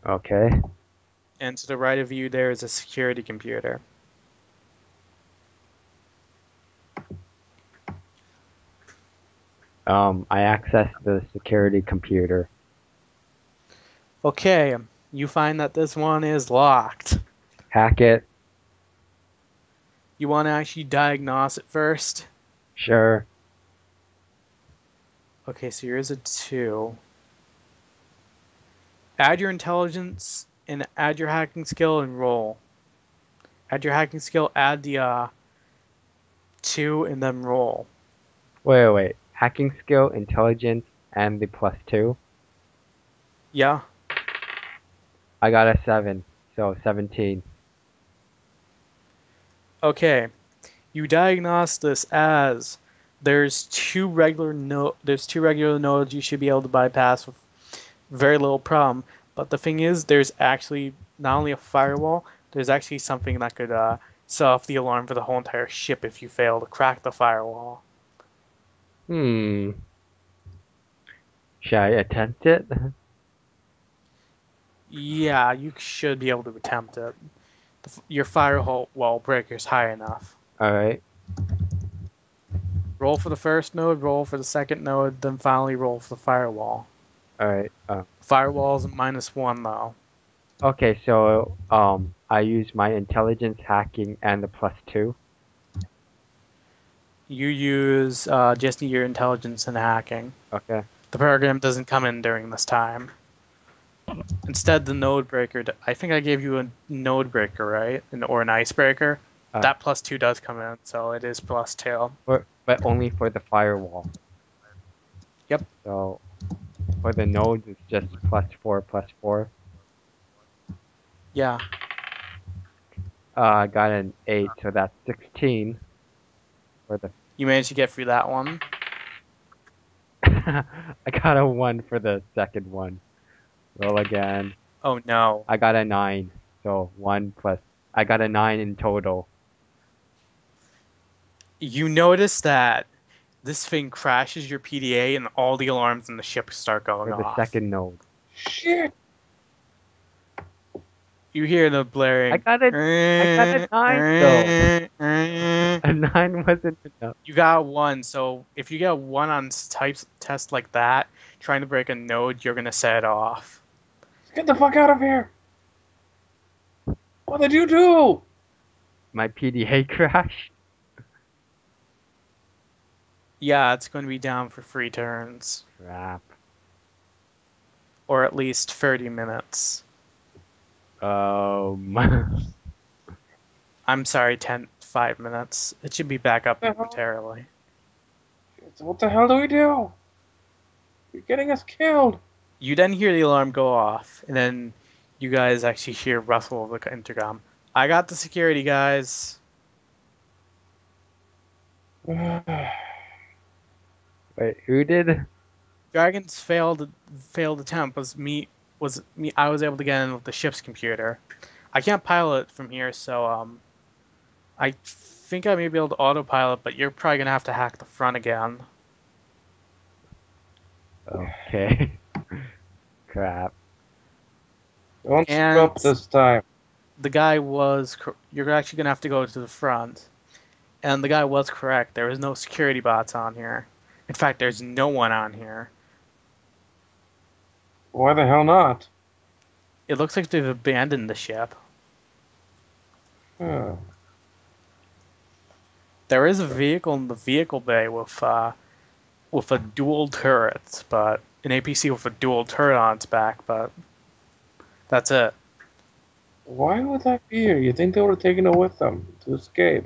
Okay. And to the right of you, there is a security computer. I access the security computer. Okay, you find that this one is locked. Hack it. You want to actually diagnose it first? Sure. Okay, so here's a 2. Add your intelligence and add your hacking skill and roll. Add your hacking skill, add the 2, and then roll. Wait. Hacking skill, intelligence, and the +2. Yeah. I got a 7, so 17. Okay. You diagnose this as there's two regular nodes you should be able to bypass with very little problem. But the thing is, there's actually not only a firewall, there's actually something that could set off the alarm for the whole entire ship if you fail to crack the firewall. Should I attempt it? Yeah, you should be able to attempt it. Your firewall breaker's high enough. Alright. Roll for the first node, roll for the second node, then finally roll for the firewall. Alright. Firewall's -1 though. Okay, so I use my intelligence, hacking, and the +2. You use just your intelligence and hacking. Okay. The program doesn't come in during this time. Instead, the node breaker. I think I gave you a node breaker, right? Or an icebreaker. That +2 does come in, so it is +2. But only for the firewall. Yep. So for the nodes, it's just +4. Yeah. I got an 8, so that's 16. For the You managed to get through that one. I got a 1 for the second one. Roll again. Oh no. I got a 9. So 1 plus. I got a 9 in total. You notice that this thing crashes your PDA and all the alarms in the ship start going For the off. second node. Shit! You hear the blaring. I got a 9 though. A 9 wasn't enough. You got 1, so if you get 1 on types test like that, trying to break a node, you're gonna set it off. Get the fuck out of here! What did you do? My PDA crashed. Yeah, it's going to be down for 3 turns. Crap. Or at least 30 minutes. I'm sorry, 5 minutes. It should be back up momentarily. What the hell do we do? You're getting us killed. You then hear the alarm go off, and then you guys actually hear rustle of the intercom. I got the security, guys. Wait, who did? Dragon's failed attempt was me. I was able to get in with the ship's computer. I can't pilot from here, so I think I may be able to autopilot, but you're probably gonna have to hack the front again. Okay. Crap. Don't screw up this time. The guy was. You're actually gonna have to go to the front, and the guy was correct. There was no security bots on here. In fact, there's no one on here. Why the hell not? It looks like they've abandoned the ship. Huh. There is a vehicle in the vehicle bay with a dual turret, but an APC with a dual turret on its back, but that's it. Why would that be here? You think they would have taken it with them to escape?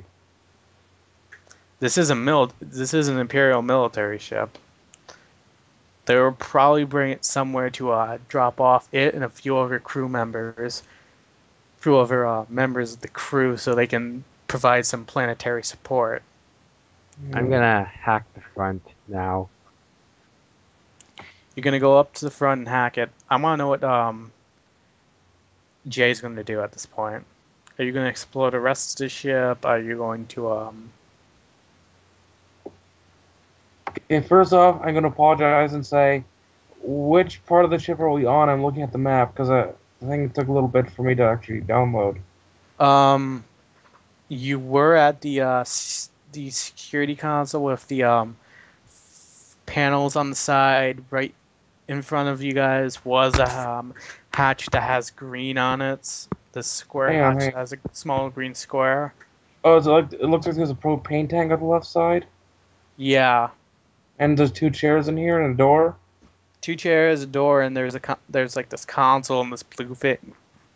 This is an Imperial military ship. They will probably bring it somewhere to drop off it and a few other members of the crew, so they can provide some planetary support. I'm gonna hack the front now. You're gonna go up to the front and hack it. I want to know what Jay's going to do at this point. Are you going to explore the rest of the ship? Are you going to Okay, first off, I'm going to apologize and say, which part of the ship are we on? I'm looking at the map, because I think it took a little bit for me to actually download. You were at the security console with the panels on the side. Right in front of you guys was a hatch that has green on it. The square Hang on, hatch hang on. has a small green square. Oh, is it like it looks like there's a propane tank on the left side, Yeah, and there's 2 chairs in here and a door. 2 chairs, a door, and there's like this console and this blue fit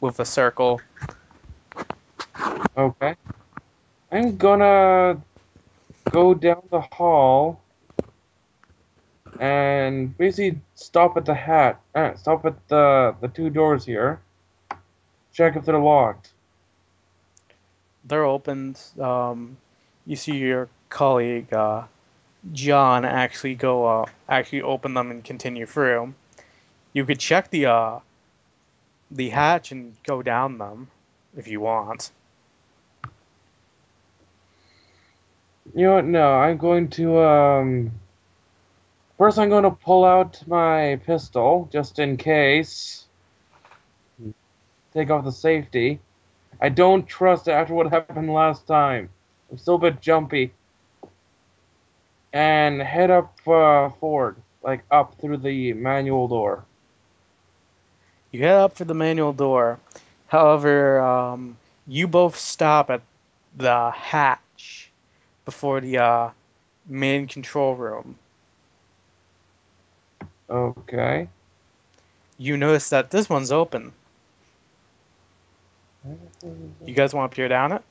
with a circle. Okay. I'm gonna go down the hall and basically stop at the hat. Stop at the 2 doors here. Check if they're locked. They're opened. You see your colleague John actually open them and continue through. You could check the hatch and go down them if you want. You know what? No, I'm going to first I'm going to pull out my pistol just in case. Take off the safety. I don't trust it after what happened last time. I'm still a bit jumpy. And head up forward, like up through the manual door. You head up for the manual door. However, you both stop at the hatch before the main control room. Okay. You notice that this one's open. You guys want to peer down it?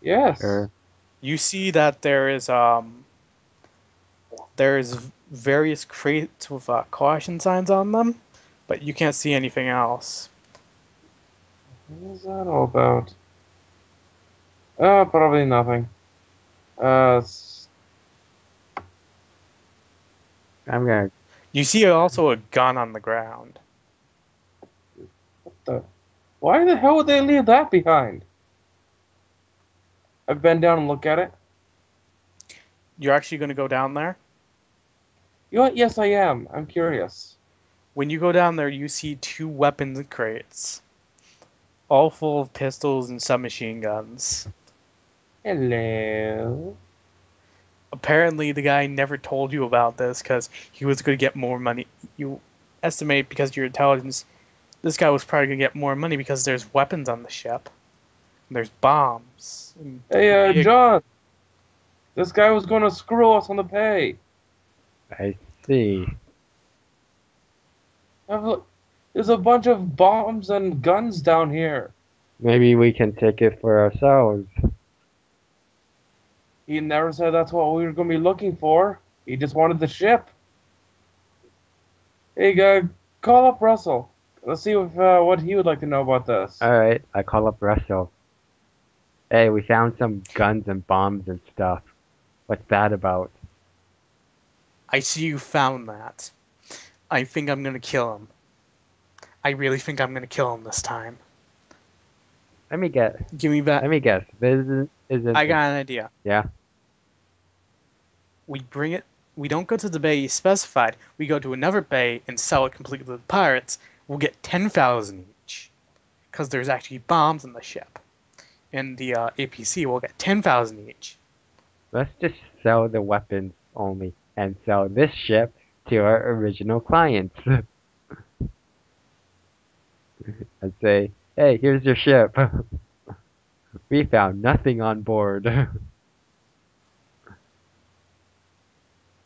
Yes. Sure. You see that there's various crates with caution signs on them, but you can't see anything else. What is that all about? Probably nothing. I'm gonna. You see also a gun on the ground. What the? Why the hell would they leave that behind? I bend down and look at it. You're actually going to go down there? You know what? Yes, I am. I'm curious. When you go down there, you see 2 weapons crates, all full of pistols and submachine guns. Hello. Apparently, the guy never told you about this because he was going to get more money. You estimate, because of your intelligence, this guy was probably going to get more money because there's weapons on the ship. There's bombs. Hey, John. This guy was going to screw us on the pay. I see. There's a bunch of bombs and guns down here. Maybe we can take it for ourselves. He never said that's what we were going to be looking for. He just wanted the ship. Hey, guy, call up Russell. Let's see what he would like to know about this. Alright, I call up Russell. Hey, we found some guns and bombs and stuff. What's that about? I see you found that. I think I'm going to kill him. I really think I'm going to kill him this time. Let me guess. Give me that. Let me guess. This isn't. I got an idea. Yeah. We bring it. We don't go to the bay you specified. We go to another bay and sell it completely to the pirates. We'll get 10,000 each, because there's actually bombs on the ship. And the APC will get 10,000 each. Let's just sell the weapons only and sell this ship to our original clients. I'd say, hey, here's your ship. We found nothing on board.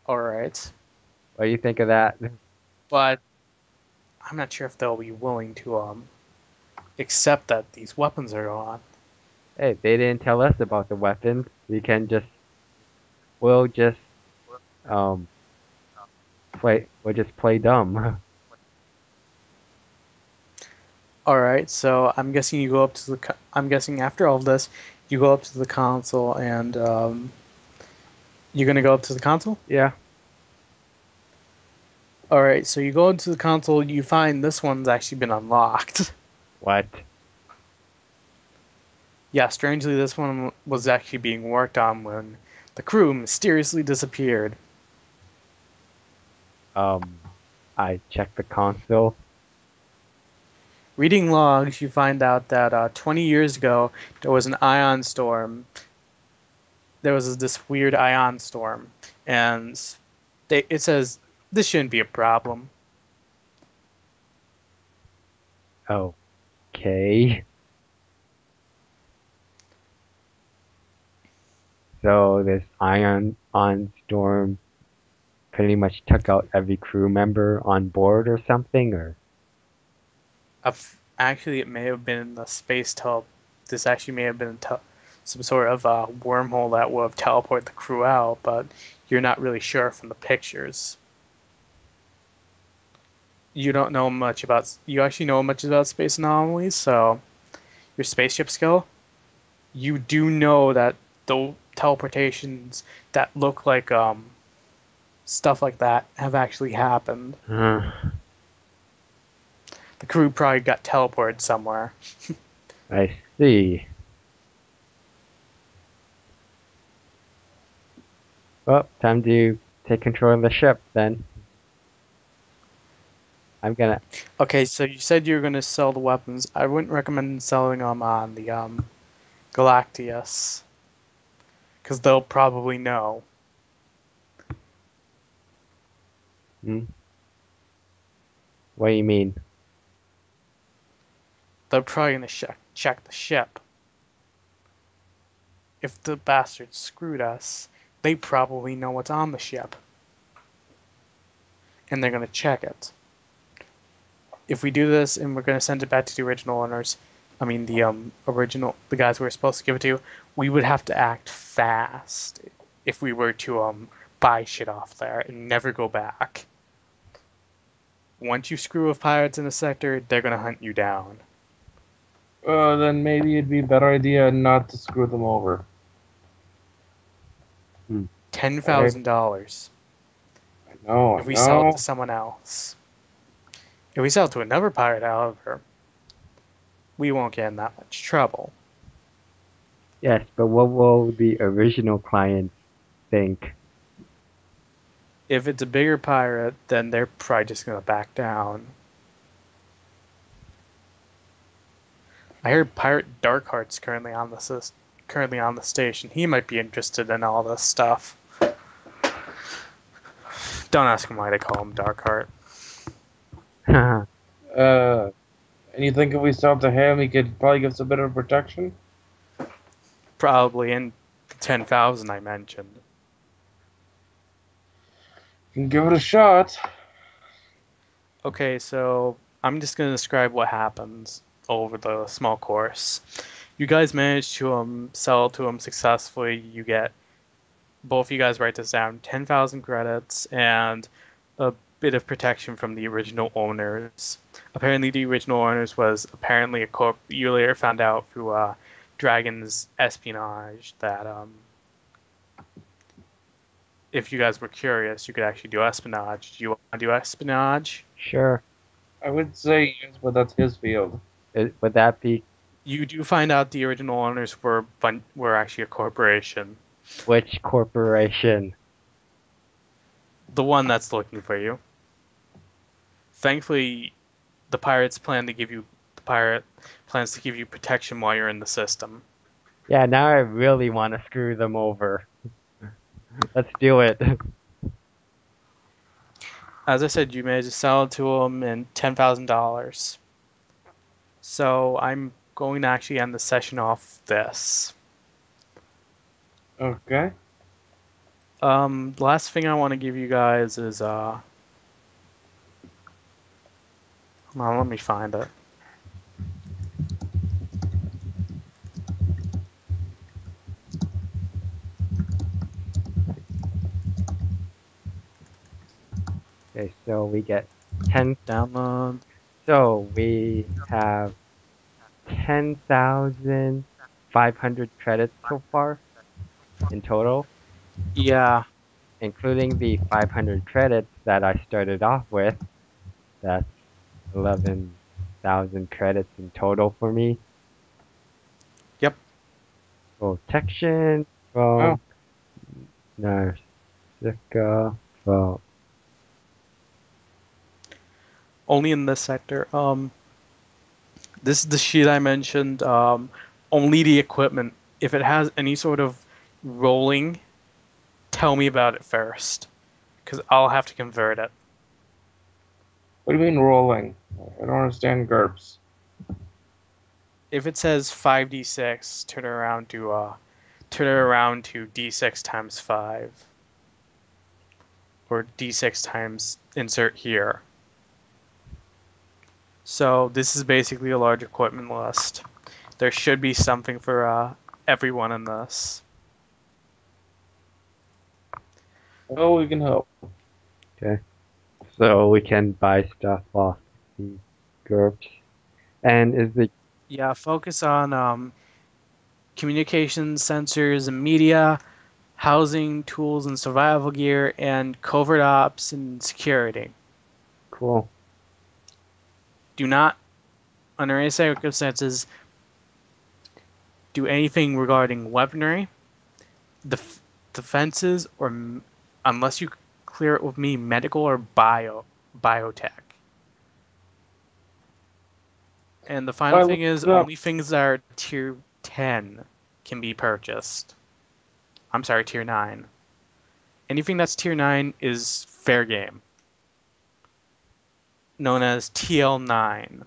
All right, What do you think of that? but I'm not sure if they'll be willing to accept that these weapons are gone. Hey, they didn't tell us about the weapons. We'll just play dumb. All right, so I'm guessing you go up to the. I'm guessing after all of this, you go up to the console and you're gonna go up to the console. Yeah. All right, so you go into the console. You find this one's actually been unlocked. What? Yeah, strangely, this one was actually being worked on when the crew mysteriously disappeared. I checked the console. Reading logs, you find out that 20 years ago there was an ion storm. There was this weird ion storm, and it says this shouldn't be a problem. Okay. So this ion on storm pretty much took out every crew member on board or something, or Actually, it may have been the space tel. This actually may have been some sort of wormhole that would have teleported the crew out, but you're not really sure from the pictures. You don't know much about. You actually know much about space anomalies, so your spaceship skill. You do know that the teleportations that look like stuff like that have actually happened. The crew probably got teleported somewhere. I see. Well, time to take control of the ship then. I'm gonna. Okay, so you said you were going to sell the weapons. I wouldn't recommend selling them on the Galactius, because they'll probably know. Hmm? What do you mean? They're probably going to check the ship. If the bastards screwed us, they probably know what's on the ship. And they're going to check it. If we do this and we're going to send it back to the original owners, I mean the guys we were supposed to give it to, we would have to act fast if we were to buy shit off there and never go back. Once you screw with pirates in a sector, they're going to hunt you down. Then maybe it'd be a better idea not to screw them over. $10,000 No, if we sell it to someone else. If we sell it to another pirate, however, we won't get in that much trouble. Yes, but what will the original clients think? If it's a bigger pirate, then they're probably just going to back down. I heard Pirate Darkheart's currently on the station. He might be interested in all this stuff. Don't ask him why they call him Darkheart. And you think if we sell it to him, he could probably give us a bit of protection? Probably in the 10,000 I mentioned. You can give it a shot. Okay, so I'm just going to describe what happens over the small course. You guys manage to sell to him successfully. You get, both of you guys write this down, 10,000 credits and a bit of protection from the original owners. Apparently the original owners was apparently a corp. You later found out through Dragon's espionage that if you guys were curious, you could actually do espionage. Do you want to do espionage? Sure. I would say yes, but that's his field. Would that be You do find out the original owners were actually a corporation. which corporation? The one that's looking for you. Thankfully, the pirate plans to give you protection while you're in the system. Yeah, now I really want to screw them over. Let's do it. As I said, you managed to sell it to them in $10,000. So I'm going to actually end the session off this. Okay. Last thing I want to give you guys is hold on, let me find it. Okay, so we get 10. Download. So we have 10,500 credits so far in total, Yeah. including the 500 credits that I started off with. That's 11,000 credits in total for me. Yep. Protection from Narsika. Well, Only in this sector. This is the sheet I mentioned. Only the equipment. If it has any sort of rolling, tell me about it first, because I'll have to convert it. What do you mean rolling? I don't understand GURPS. If it says 5d6, turn it around to d6 times 5, or d6 times insert here. So this is basically a large equipment list. There should be something for everyone in this. Oh, we can hope. Okay. So we can buy stuff off the GURPS. And is the Yeah, focus on communications, sensors, and media, housing, tools, and survival gear, and covert ops and security. cool. Do not, under any circumstances, do anything regarding weaponry, defenses, or unless you clear it with me, medical or biotech. And the final Well, thing is, no. only things that are tier 10 can be purchased. I'm sorry, tier 9. Anything that's tier 9 is fair game, known as TL9.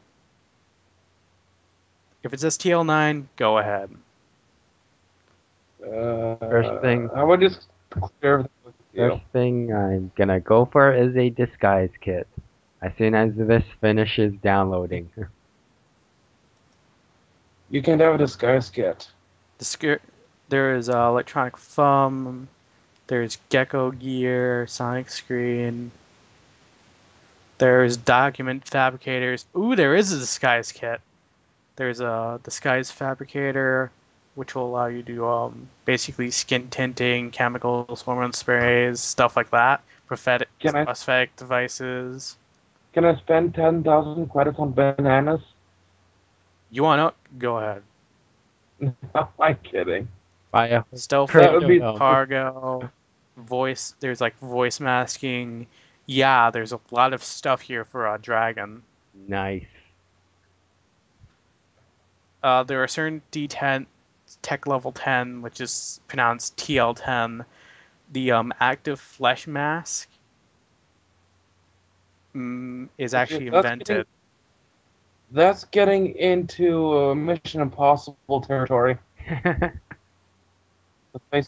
If it says TL9, go ahead. First thing- How about just clear everything with you? First thing I'm gonna go for is a disguise kit. As soon as this finishes downloading. You can't have a disguise kit. There is electronic thumb. There's gecko gear, sonic screen. There's document fabricators. Ooh, there is a disguise kit. There's a disguise fabricator, which will allow you to basically skin tinting, chemicals, hormone sprays, stuff like that. Prosthetic devices. Can I spend 10,000 credits on bananas? You want to? Go ahead. I'm kidding. Buy a Stealth That would be- cargo, voice. There's like voice masking. Yeah, there's a lot of stuff here for a dragon. nice. There are certain D10 tech level 10, which is pronounced TL10. The active flesh mask is actually That's invented. That's getting into Mission Impossible territory.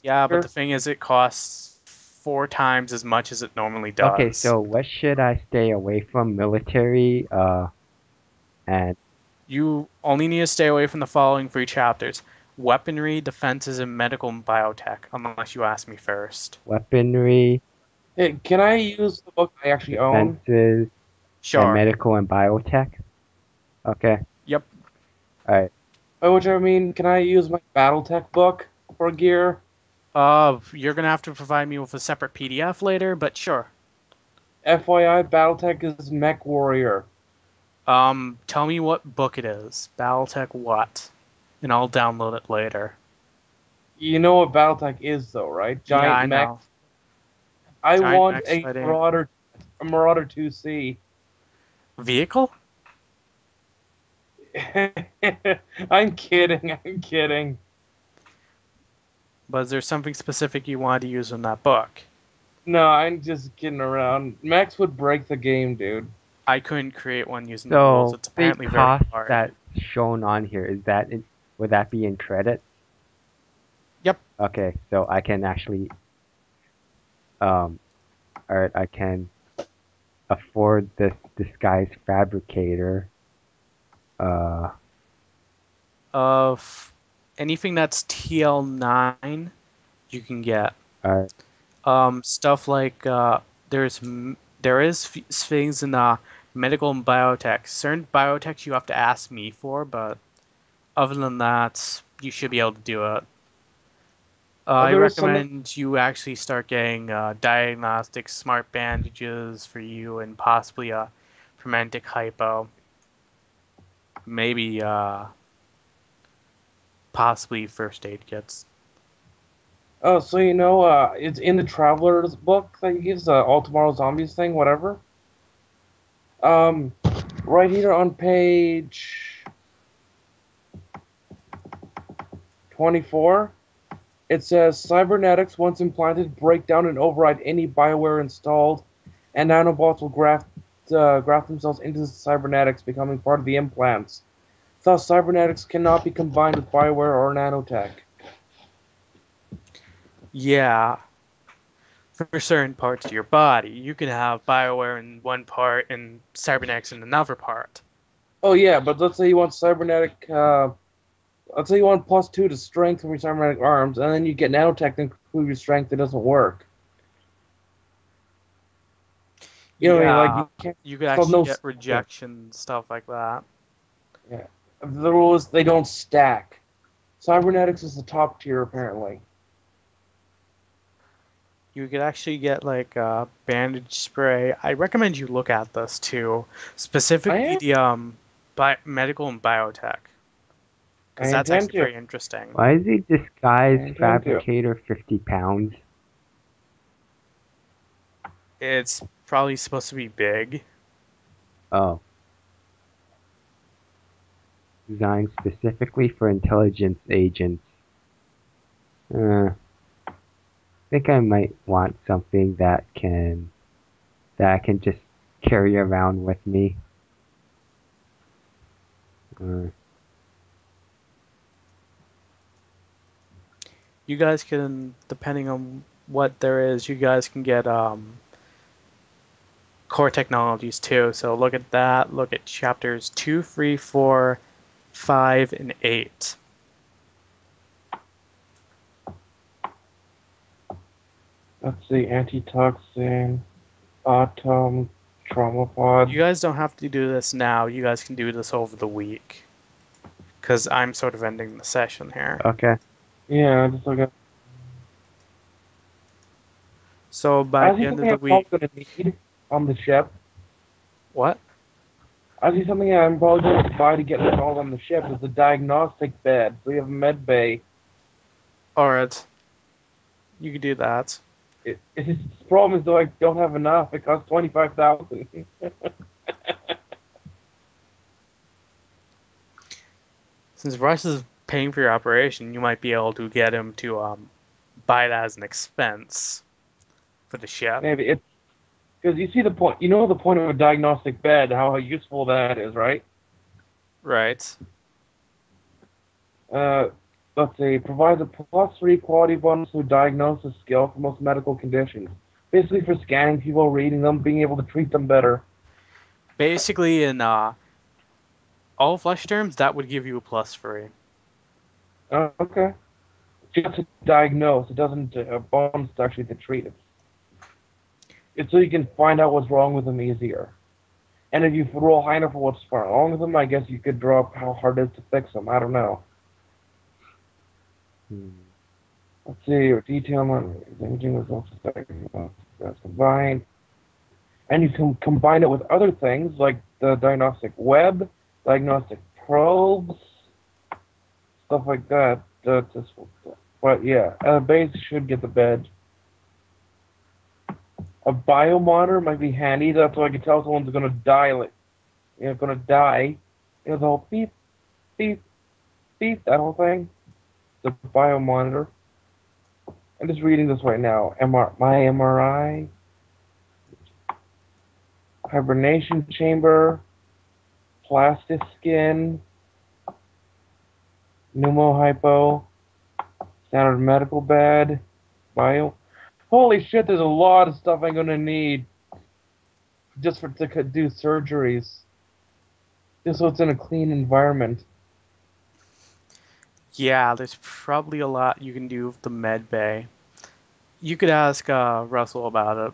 Yeah, but the thing is, it costs 4 times as much as it normally does. Okay, so what should I stay away from? Military, and You only need to stay away from the following 3 chapters: weaponry, defenses, and medical and biotech, unless you ask me first. weaponry, Hey, can I use the book I actually own? defenses, and Sure. medical and biotech. Okay. Yep. Alright. By which I mean, can I use my BattleTech book for gear? You're gonna have to provide me with a separate PDF later, but sure. FYI, BattleTech is Mech Warrior. Tell me what book it is. Battletech what? And I'll download it later. You know what BattleTech is, though, right? Giant Yeah, I mech. know. I Giant want mechs a fighting. Marauder 2C. Vehicle? I'm kidding. But is there something specific you wanted to use in that book? No, I'm just kidding around. Max would break the game, dude. I couldn't create one using the rules. So It's the apparently very cost hard. that's shown on here, would that be in credits? Yep. Okay, so I can actually alright, I can afford this disguise fabricator. Anything that's TL9, you can get. Alright. Stuff like there is things in medical and biotech. Certain biotechs you have to ask me for, but other than that, you should be able to do it. I there is some- recommend you actually start getting diagnostic smart bandages for you and possibly a fermentic hypo. Maybe possibly first aid kits. Oh, so you know, it's in the Traveler's book that he gives, All Tomorrow Zombies thing, whatever. Right here on page 24, it says cybernetics, once implanted, break down and override any Bioware installed, and nanobots will graft themselves into the cybernetics, becoming part of the implants. Thus, cybernetics cannot be combined with Bioware or nanotech. Yeah, for certain parts of your body, you can have Bioware in one part and cybernetics in another part. Oh yeah, but let's say you want cybernetic. Let's say you want +2 to strength from your cybernetic arms, and then you get nanotech to improve your strength. It doesn't work. You know what I mean? Like Yeah, you can't. you could It's called actually no. get rejection, stuff like that. Yeah. The rule is they don't stack. Cybernetics is the top tier apparently. You could actually get like bandage spray. I recommend you look at this too, I specifically am. the medical and biotech, I because that's intend actually to. very interesting. Why is he I disguised intend to. fabricator 50 pounds? It's probably supposed to be big. Oh. Designed specifically for intelligence agents. I think I might want something that I can just carry around with me. You guys can, depending on what there is, you guys can get core technologies too. So look at that. Look at chapters 2, 3, 4, 5, and 8. Let's see, antitoxin, atom, trauma pod. You guys don't have to do this now. You guys can do this over the week. Because I'm sort of ending the session here. Okay. Yeah, just look at. So by I the see end of something the I'm probably week, gonna need on the ship. what? I see something I'm probably going to buy to get installed on the ship is a diagnostic bed. So we have a med bay. Alright. You can do that. The problem is though I don't have enough. It costs 25,000. Since Russ is paying for your operation, you might be able to get him to buy it as an expense for the ship. Maybe it's because you see the point. You know the point of a diagnostic bed, how useful that is, right? Right. Let's see. Provides a +3 quality bonus to diagnosis skill for most medical conditions. Basically for scanning people, reading them, being able to treat them better. Basically, in all flesh terms, that would give you a +3. Okay. Just to diagnose. It doesn't bonus actually to treat it. It's so you can find out what's wrong with them easier. And if you roll high enough for what's wrong with them, I guess you could drop how hard it is to fix them. I don't know. Let's see. Your detail on imaging results that's combined. And you can combine it with other things like the diagnostic web, diagnostic probes, stuff like that. But yeah, a base should get the bed. A biomonitor might be handy. That's so I can tell someone's gonna die. Gonna die. You know, the whole beep, beep, beep, that whole thing. The biomonitor. I'm just reading this right now. My MRI. Hibernation chamber. Plastiskin. Pneumohypo. Standard medical bed. Bio. Holy shit, there's a lot of stuff I'm gonna need just to do surgeries. Just so it's in a clean environment. Yeah, there's probably a lot you can do with the med bay. You could ask Russell about it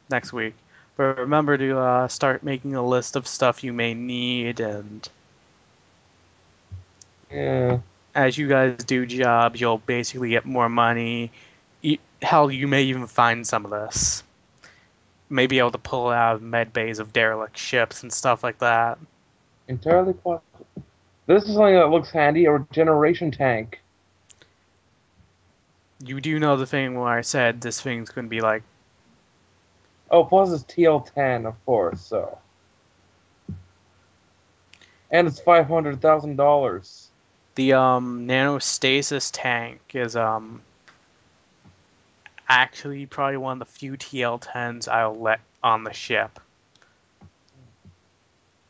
next week. But remember to start making a list of stuff you may need, and Yeah. as you guys do jobs, you'll basically get more money. Hell, you may even find some of this. May be able to pull out of med bays of derelict ships and stuff like that. Entirely possible. This is something that looks handy, a regeneration tank. You do know the thing where I said this thing's going to be like... Oh, plus it's TL10, of course, so. And it's $500,000. The nanostasis tank is actually probably one of the few TL-10s I'll let on the ship.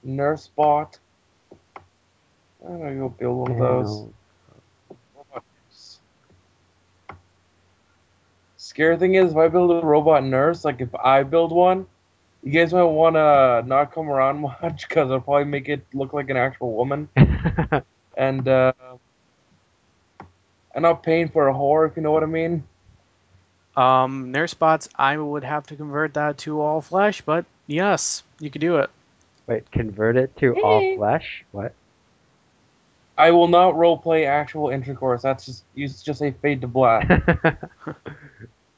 Nurse bot. I'm gonna go build one of those. Robot nurse. Scary thing is, if I build a robot nurse, like if I build one, you guys might want to not come around much because it'll probably make it look like an actual woman. And I'm not paying for a whore, if you know what I mean. Nurse bots, I would have to convert that to all flesh, but yes, you could do it. Wait, convert it to all flesh? What? I will not roleplay actual intercourse. That's just you just say fade to black.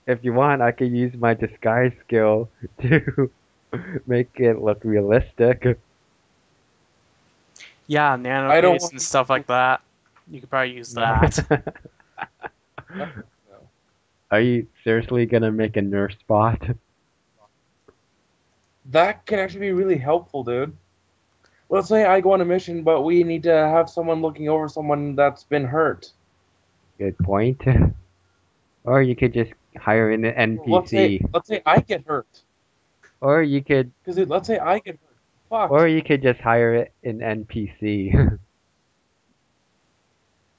If you want, I could use my disguise skill to make it look realistic. Yeah, I don't nanopaste want and stuff like that. You could probably use that. Are you seriously gonna make a nurse bot? That can actually be really helpful, dude. Let's say I go on a mission, but we need to have someone looking over someone that's been hurt. Good point. Or you could just hire an NPC. Let's say I get hurt. Or you could Because let's say I get hurt. Fuck. or you could just hire an NPC.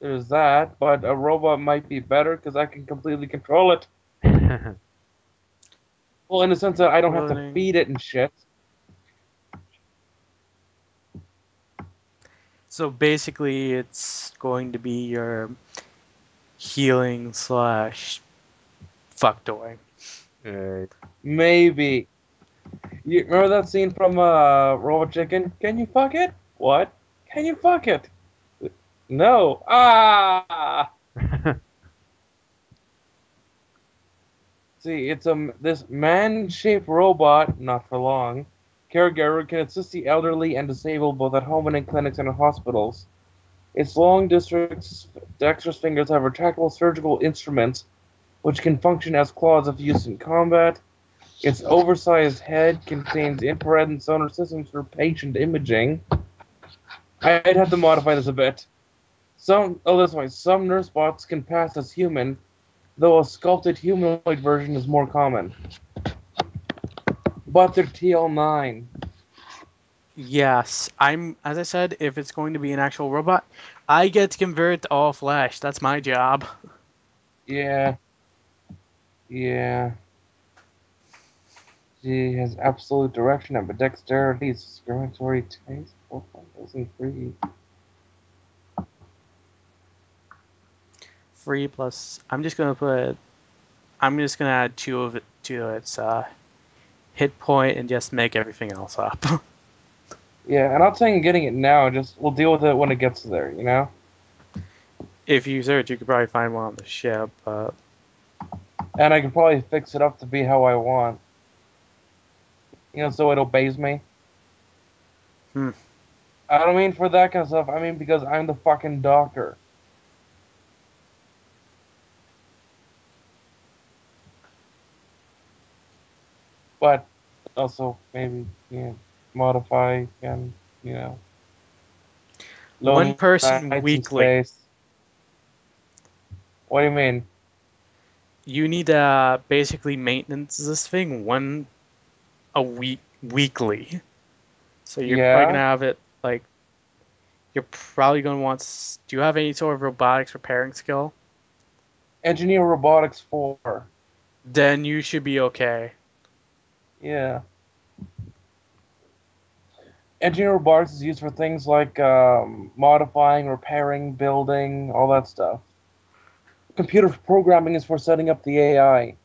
There's that, but a robot might be better because I can completely control it. Well, in the sense that I don't have to feed it and shit. So basically, it's going to be your healing / fuck toy. Maybe. You remember that scene from Robot Chicken? Can you fuck it? What? Can you fuck it? No. Ah! See, it's this man-shaped robot, not for long, caregiver can assist the elderly and disabled both at home and in clinics and in hospitals. Its long dexterous fingers have retractable surgical instruments, which can function as claws if used in combat. Its oversized head contains infrared and sonar systems for patient imaging. I'd have to modify this a bit. Some nurse bots can pass as human, though a sculpted humanoid version is more common. But they're TL9. Yes, as I said, if it's going to be an actual robot, I get to convert it to all flesh. That's my job. Yeah. She has absolute direction and dexterity, discriminatory taste, 4,003. Free plus. I'm just gonna add 2 of it to its hit point and just make everything else up. Yeah, I'm not saying getting it now. Just we'll deal with it when it gets there. You know. If you search, you could probably find one on the ship. And I can probably fix it up to be how I want. You know, so it obeys me. I don't mean for that kind of stuff. I mean because I'm the fucking doctor. But also maybe modify and One person weekly. What do you mean? You need to basically maintenance this thing a week weekly. So you're probably gonna have it like. You're probably gonna want. Do you have any sort of robotics repairing skill? Engineer robotics 4. Then you should be okay. Yeah. Engineer robotics is used for things like modifying, repairing, building, all that stuff. Computer programming is for setting up the AI.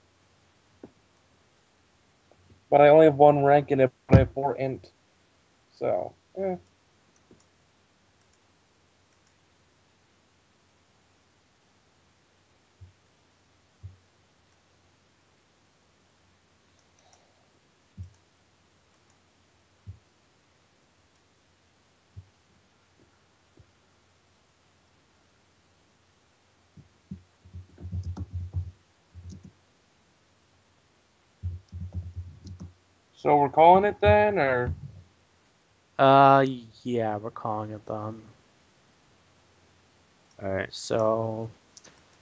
But I only have 1 rank in it, but I have 4 int. So, So we're calling it then, or? Yeah, we're calling it All right. So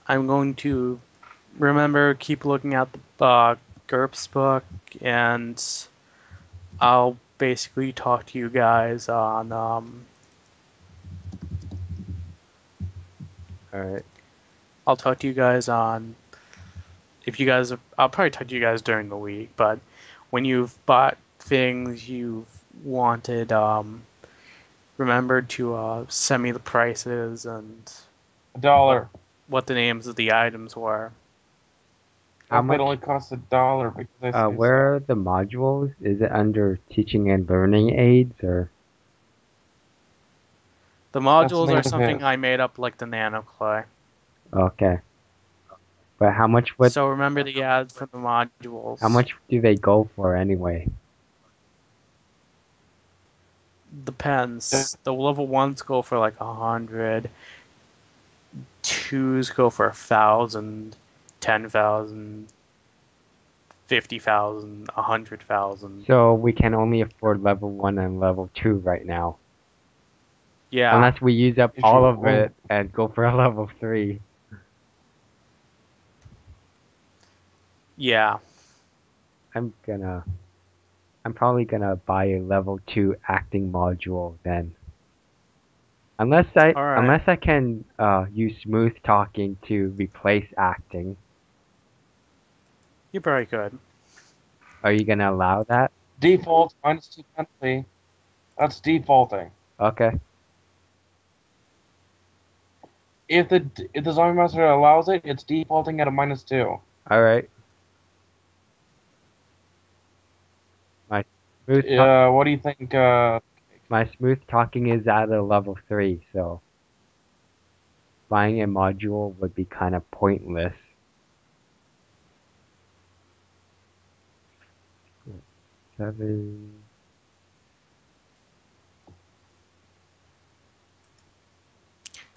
I'm going to keep looking at the GURPS book, and I'll basically talk to you guys on All right. I'll talk to you guys on if you guys I'll probably talk to you guys during the week, but when you've bought things you've wanted, remember to send me the prices and $1. what the names of the items were. How Hope it much? only costs $1 because I say Where so. are the modules? Is it under teaching and learning aids or? The That's the modules name are of something his. I made up like the nano clay. Okay. But So remember the ads for the how modules. much do they go for anyway? Depends. The level ones go for like 100. Twos go for 1,000, 10,000, 50,000, 100,000. So we can only afford level 1 and level 2 right now. Yeah, Unless we use up It's all true. of it and go for a level 3. yeah. I'm gonna I'm probably gonna buy a level 2 acting module then. All right. Unless I can use smooth talking to replace acting. You probably could. Are you gonna allow that? Default -2 penalty. That's defaulting. Okay. If the zombie master allows it, it's defaulting at a -2. Alright. My smooth talk What do you think? my smooth talking is at a level 3, so buying a module would be kind of pointless. Seven.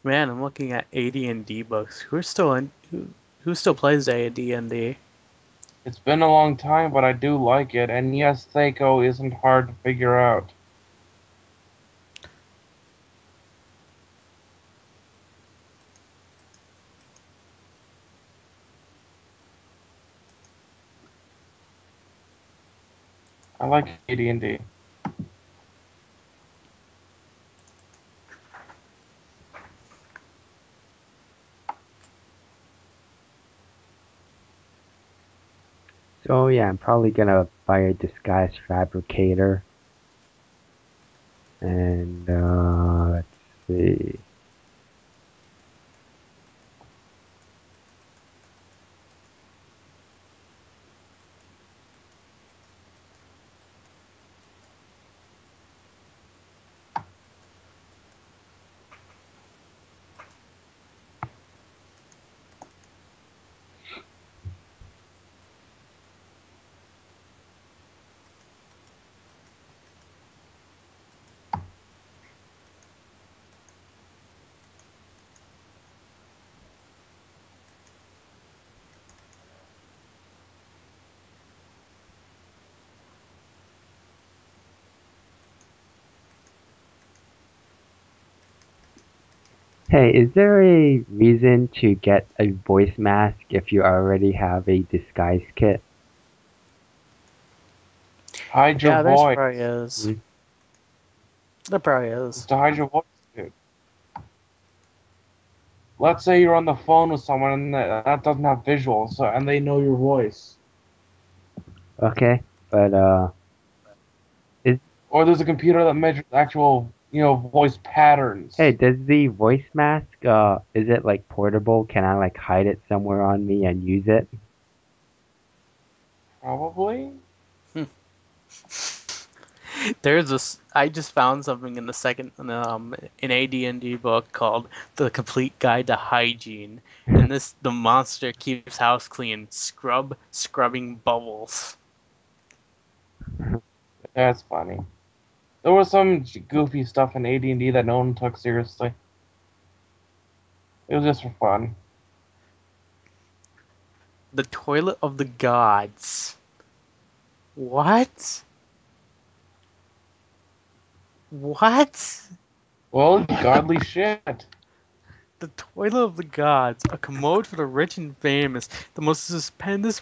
Man, I'm looking at AD&D books. Who still plays AD&D? It's been a long time, but I do like it. And yes, Thaco isn't hard to figure out. I like AD&D. So yeah, I'm probably gonna buy a disguise fabricator. And let's see. Hey, is there a reason to get a voice mask if you already have a disguise kit? Hide your Yeah, there's voice. probably is. Hmm? There probably It's is. to hide your voice, dude. Let's say you're on the phone with someone and that doesn't have visuals, so, and they know your voice. Okay, but is Or there's a computer that measures actual, voice hey, patterns. does the voice mask is it like portable? Can I like hide it somewhere on me and use it? Probably. There's this. I just found something in the second an AD&D book called "The Complete Guide to Hygiene," and the monster keeps house clean, scrubbing bubbles. That's funny. There was some goofy stuff in AD&D that no one took seriously. It was just for fun. The toilet of the gods. What? What? Well, godly shit. The toilet of the gods, a commode for the rich and famous, the most stupendous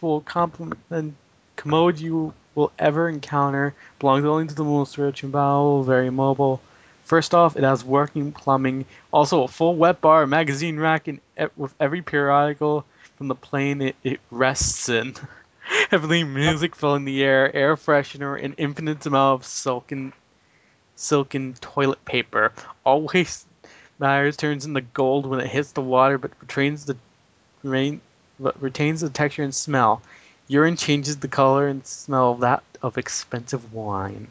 commode you will ever encounter, belongs only to the most rich and powerful, very mobile. First off, it has working plumbing, also a full wet bar, a magazine rack, and with every periodical from the plane it rests in. Heavenly music filling the air freshener, an infinite amount of silken toilet paper. Always matters turns into gold when it hits the water, but retains the texture and smell. Urine changes the color and smell of that of expensive wine.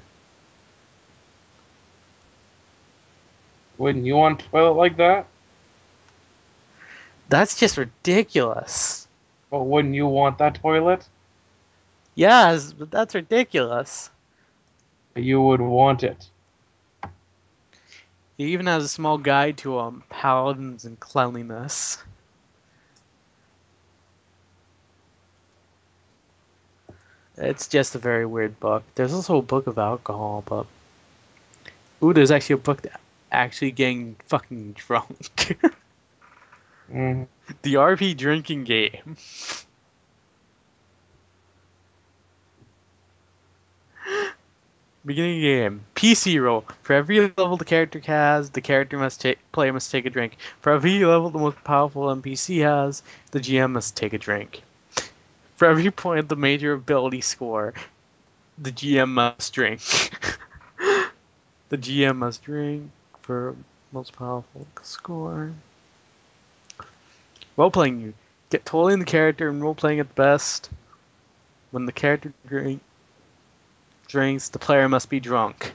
Wouldn't you want a toilet like that? That's just ridiculous. But wouldn't you want that toilet? Yes, but that's ridiculous. You would want it. It even has a small guide to paladins and cleanliness. It's just a very weird book. There's also a book of alcohol, but there's actually a book that actually getting fucking drunk. Mm. The RP drinking game. Beginning game. PC role. For every level the character has, player must take a drink. For every level the most powerful NPC has, the GM must take a drink. For every point the major ability score, the GM must drink. The GM must drink for most powerful score. Role playing. You get totally in the character and role playing at the best. When the character drinks, the player must be drunk.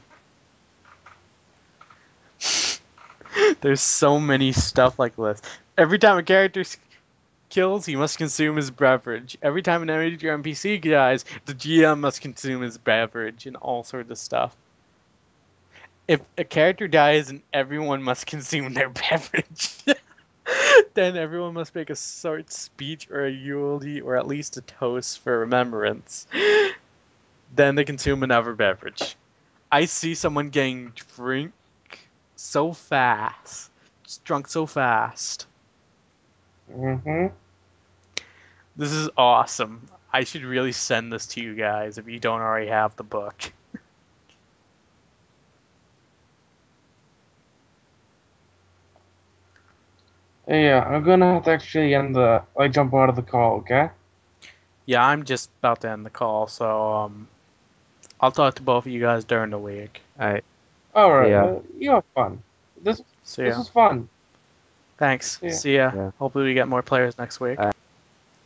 There's so many stuff like this. Every time a character kills, he must consume his beverage. Every time an major NPC dies, the GM must consume his beverage and all sorts of stuff. If a character dies and everyone must consume their beverage, then everyone must make a short speech or a eulogy or at least a toast for remembrance. Then they consume another beverage. I see someone getting drunk so fast. Just drunk so fast. Mm-hmm. This is awesome. I should really send this to you guys if you don't already have the book. Yeah, I'm gonna have to actually jump out of the call, okay? Yeah, I'm just about to end the call, so I'll talk to both of you guys during the week. Alright. Alright, Yeah. you have fun. This See ya. was fun. Thanks. Yeah. See ya. Yeah. Hopefully we get more players next week.